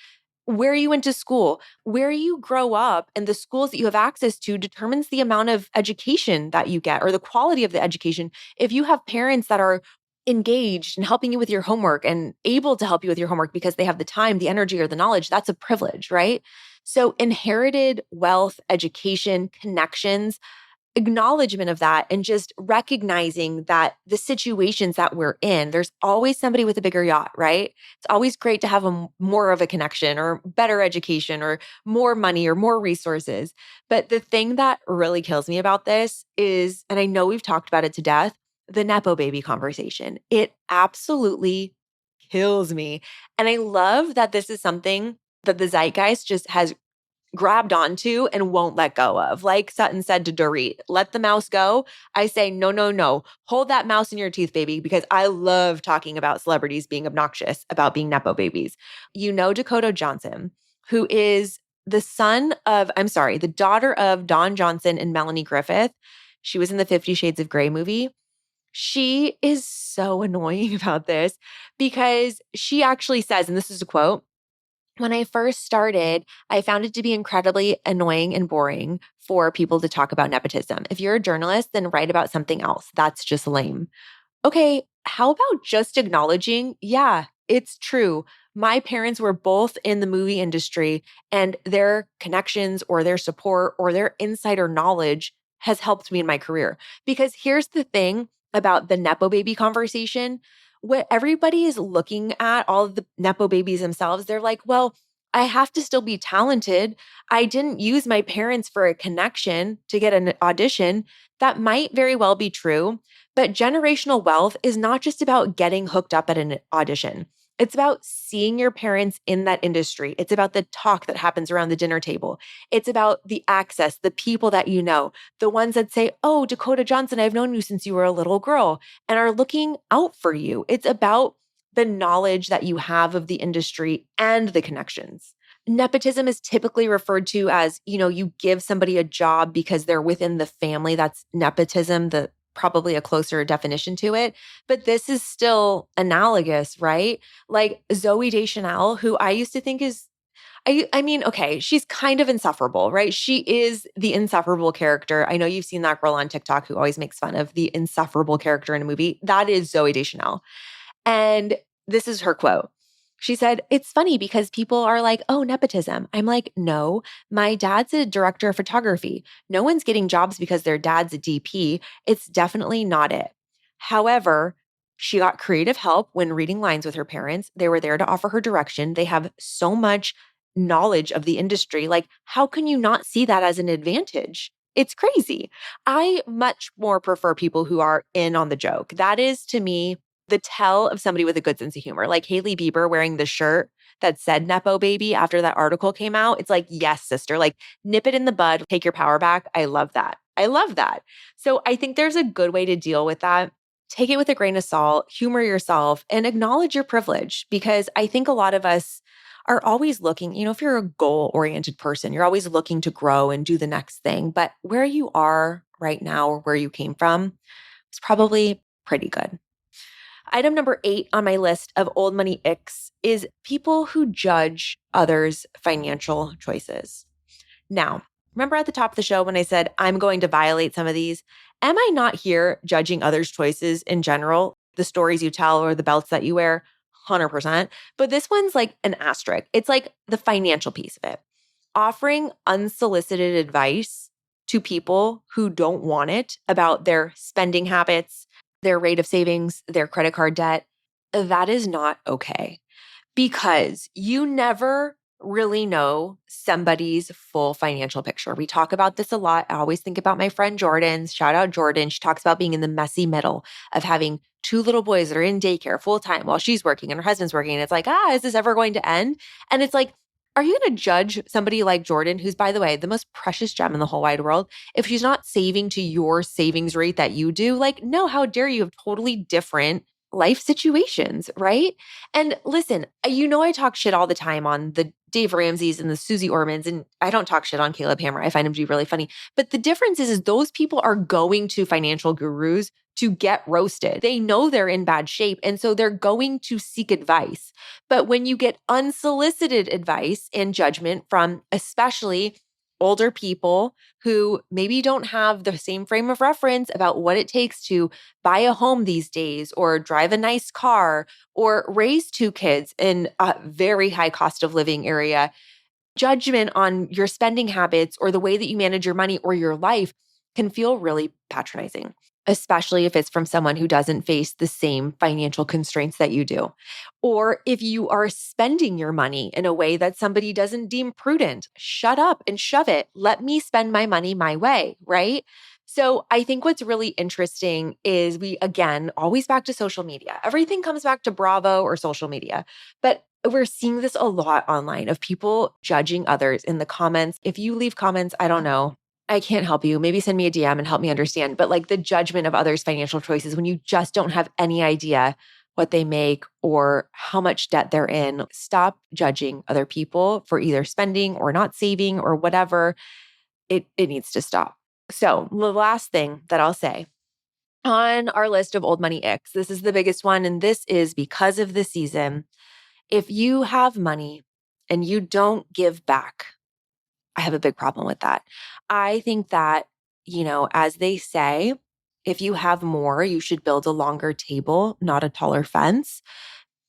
where you went to school, where you grow up, and the schools that you have access to determines the amount of education that you get or the quality of the education. If you have parents that are engaged in helping you with your homework and able to help you with your homework because they have the time, the energy, or the knowledge, that's a privilege, right? So inherited wealth, education, connections, acknowledgement of that, and just recognizing that the situations that we're in, there's always somebody with a bigger yacht, right? It's always great to have more of a connection or better education or more money or more resources. But the thing that really kills me about this is, and I know we've talked about it to death, the Nepo baby conversation. It absolutely kills me. And I love that this is something that the zeitgeist just has grabbed onto and won't let go of. Like Sutton said to Dorit, "Let the mouse go." I say, no, no, no. Hold that mouse in your teeth, baby, because I love talking about celebrities being obnoxious about being Nepo babies. You know Dakota Johnson, who is the daughter of Don Johnson and Melanie Griffith. She was in the 50 Shades of Grey movie. She is so annoying about this because she actually says, and this is a quote, "When I first started, I found it to be incredibly annoying and boring for people to talk about nepotism. If you're a journalist, then write about something else. That's just lame." Okay, how about just acknowledging, yeah, it's true. My parents were both in the movie industry, and their connections or their support or their insider knowledge has helped me in my career. Because here's the thing about the Nepo baby conversation. What everybody is looking at, all of the Nepo babies themselves, they're like, well, I have to still be talented. I didn't use my parents for a connection to get an audition. That might very well be true. But generational wealth is not just about getting hooked up at an audition. It's about seeing your parents in that industry. It's about the talk that happens around the dinner table. It's about the access, the people that you know, the ones that say, "Oh, Dakota Johnson, I've known you since you were a little girl," and are looking out for you. It's about the knowledge that you have of the industry and the connections. Nepotism is typically referred to as, you give somebody a job because they're within the family. That's nepotism, the probably a closer definition to it. But this is still analogous, right? Like Zoe Deschanel, who I used to think is I mean, okay, she's kind of insufferable, right? She is the insufferable character. I know you've seen that girl on TikTok who always makes fun of the insufferable character in a movie. That is Zoe Deschanel. And this is her quote. She said, "It's funny because people are like, oh, nepotism." I'm like, no, my dad's a director of photography. No one's getting jobs because their dad's a DP. It's definitely not it. However, she got creative help when reading lines with her parents. They were there to offer her direction. They have so much knowledge of the industry. Like, how can you not see that as an advantage? It's crazy. I much more prefer people who are in on the joke. That is to me the tell of somebody with a good sense of humor, like Hailey Bieber wearing the shirt that said Nepo baby after that article came out. It's like, yes, sister, like nip it in the bud, take your power back. I love that. I love that. So I think there's a good way to deal with that. Take it with a grain of salt, humor yourself, and acknowledge your privilege, because I think a lot of us are always looking, if you're a goal-oriented person, you're always looking to grow and do the next thing. But where you are right now or where you came from is probably pretty good. Item number 8 on my list of old money icks is people who judge others' financial choices. Now, remember at the top of the show when I said I'm going to violate some of these? Am I not here judging others' choices in general, the stories you tell or the belts that you wear? 100%. But this one's like an asterisk. It's like the financial piece of it. Offering unsolicited advice to people who don't want it about their spending habits, their rate of savings, their credit card debt, that is not okay, because you never really know somebody's full financial picture. We talk about this a lot. I always think about my friend Jordan. Shout out Jordan. She talks about being in the messy middle of having 2 little boys that are in daycare full time while she's working and her husband's working. And it's like, is this ever going to end? And it's like, are you going to judge somebody like Jordan, who's, by the way, the most precious gem in the whole wide world, if she's not saving to your savings rate that you do? Like, no, how dare you have totally different life situations, right? And listen, I talk shit all the time on the Dave Ramsey's and the Susie Ormans, and I don't talk shit on Caleb Hammer. I find him to be really funny. But the difference is those people are going to financial gurus to get roasted. They know they're in bad shape, and so they're going to seek advice. But when you get unsolicited advice and judgment from especially older people who maybe don't have the same frame of reference about what it takes to buy a home these days or drive a nice car or raise 2 kids in a very high cost of living area, judgment on your spending habits or the way that you manage your money or your life can feel really patronizing, especially if it's from someone who doesn't face the same financial constraints that you do. Or if you are spending your money in a way that somebody doesn't deem prudent, shut up and shove it. Let me spend my money my way, right? So I think what's really interesting is we, again, always back to social media. Everything comes back to Bravo or social media. But we're seeing this a lot online of people judging others in the comments. If you leave comments, I don't know, I can't help you. Maybe send me a DM and help me understand. But like the judgment of others' financial choices when you just don't have any idea what they make or how much debt they're in. Stop judging other people for either spending or not saving or whatever. It needs to stop. So the last thing that I'll say on our list of old money icks, this is the biggest one, and this is because of the season. If you have money and you don't give back, I have a big problem with that. I think that, as they say, if you have more, you should build a longer table, not a taller fence.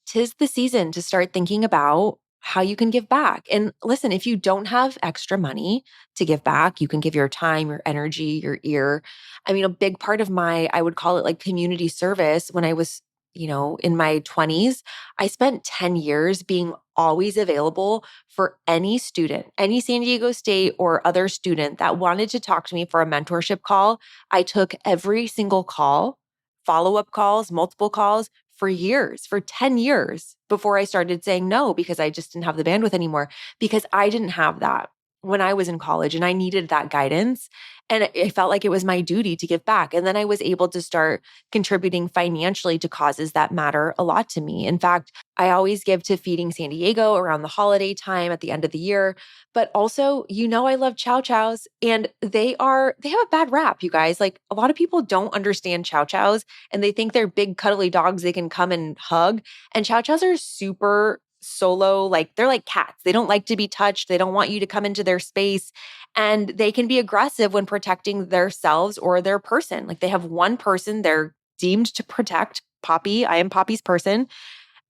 'Tis the season to start thinking about how you can give back. And listen, if you don't have extra money to give back, you can give your time, your energy, your ear. I mean, a big part of I would call it like community service when I was, in my 20s, I spent 10 years being always available for any student, any San Diego State or other student that wanted to talk to me for a mentorship call. I took every single call, follow-up calls, multiple calls for years, for 10 years before I started saying no because I just didn't have the bandwidth anymore because I didn't have that. when I was in college and I needed that guidance. And it felt like it was my duty to give back. And then I was able to start contributing financially to causes that matter a lot to me. In fact, I always give to Feeding San Diego around the holiday time at the end of the year. But also, I love chow chows, and they have a bad rap, you guys. Like, a lot of people don't understand chow chows and they think they're big cuddly dogs they can come and hug. And chow chows are super solo, like they're like cats. They don't like to be touched. They don't want you to come into their space. And they can be aggressive when protecting themselves or their person. Like, they have one person they're deemed to protect, Poppy. I am Poppy's person.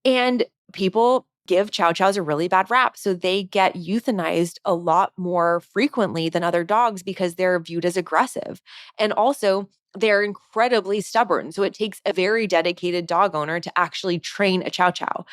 And people give chow chows a really bad rap. So they get euthanized a lot more frequently than other dogs because they're viewed as aggressive. And also, they're incredibly stubborn. So it takes a very dedicated dog owner to actually train a chow chow.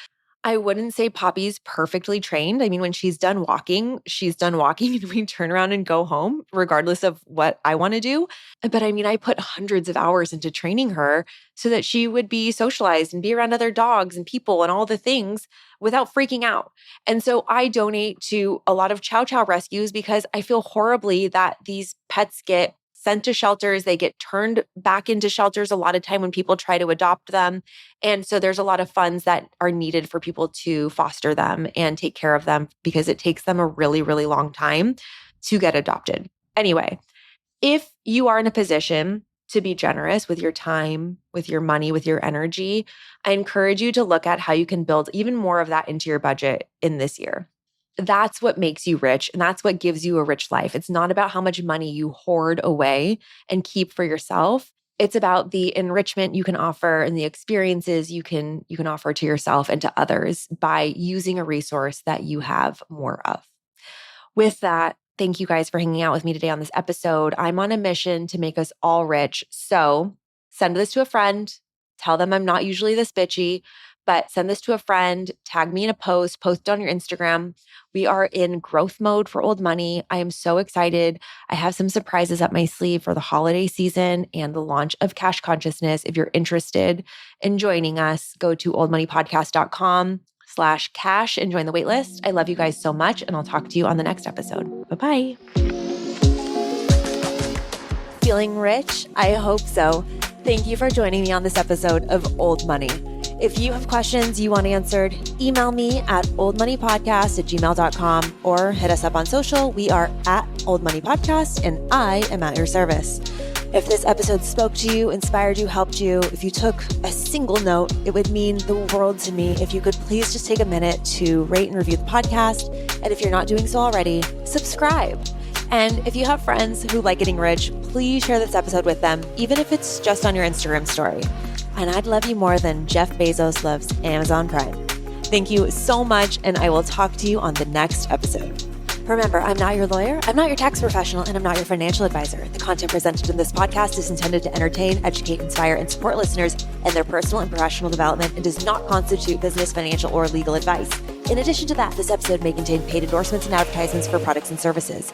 I wouldn't say Poppy's perfectly trained. I mean, when she's done walking and we turn around and go home, regardless of what I want to do. But I mean, I put hundreds of hours into training her so that she would be socialized and be around other dogs and people and all the things without freaking out. And so I donate to a lot of chow chow rescues because I feel horribly that these pets get sent to shelters. They get turned back into shelters a lot of time when people try to adopt them. And so there's a lot of funds that are needed for people to foster them and take care of them because it takes them a really, really long time to get adopted. Anyway, if you are in a position to be generous with your time, with your money, with your energy, I encourage you to look at how you can build even more of that into your budget in this year. That's what makes you rich, and that's what gives you a rich life. It's not about how much money you hoard away and keep for yourself. It's about the enrichment you can offer and the experiences you can offer to yourself and to others by using a resource that you have more of. With that, thank you guys for hanging out with me today on this episode. I'm on a mission to make us all rich. So send this to a friend. Tell them I'm not usually this bitchy, but send this to a friend, tag me in a post it on your Instagram. We are in growth mode for Old Money. I am so excited. I have some surprises up my sleeve for the holiday season and the launch of Cash Consciousness. If you're interested in joining us, go to oldmoneypodcast.com/cash and join the waitlist. I love you guys so much, and I'll talk to you on the next episode. Bye-bye. Feeling rich? I hope so. Thank you for joining me on this episode of Old Money. If you have questions you want answered, email me at oldmoneypodcast@gmail.com or hit us up on social. We are at Old Money Podcast, and I am at your service. If this episode spoke to you, inspired you, helped you, if you took a single note, it would mean the world to me if you could please just take a minute to rate and review the podcast. And if you're not doing so already, subscribe. And if you have friends who like getting rich, please share this episode with them, even if it's just on your Instagram story. And I'd love you more than Jeff Bezos loves Amazon Prime. Thank you so much, and I will talk to you on the next episode. Remember, I'm not your lawyer, I'm not your tax professional, and I'm not your financial advisor. The content presented in this podcast is intended to entertain, educate, inspire, and support listeners in their personal and professional development and does not constitute business, financial, or legal advice. In addition to that, this episode may contain paid endorsements and advertisements for products and services.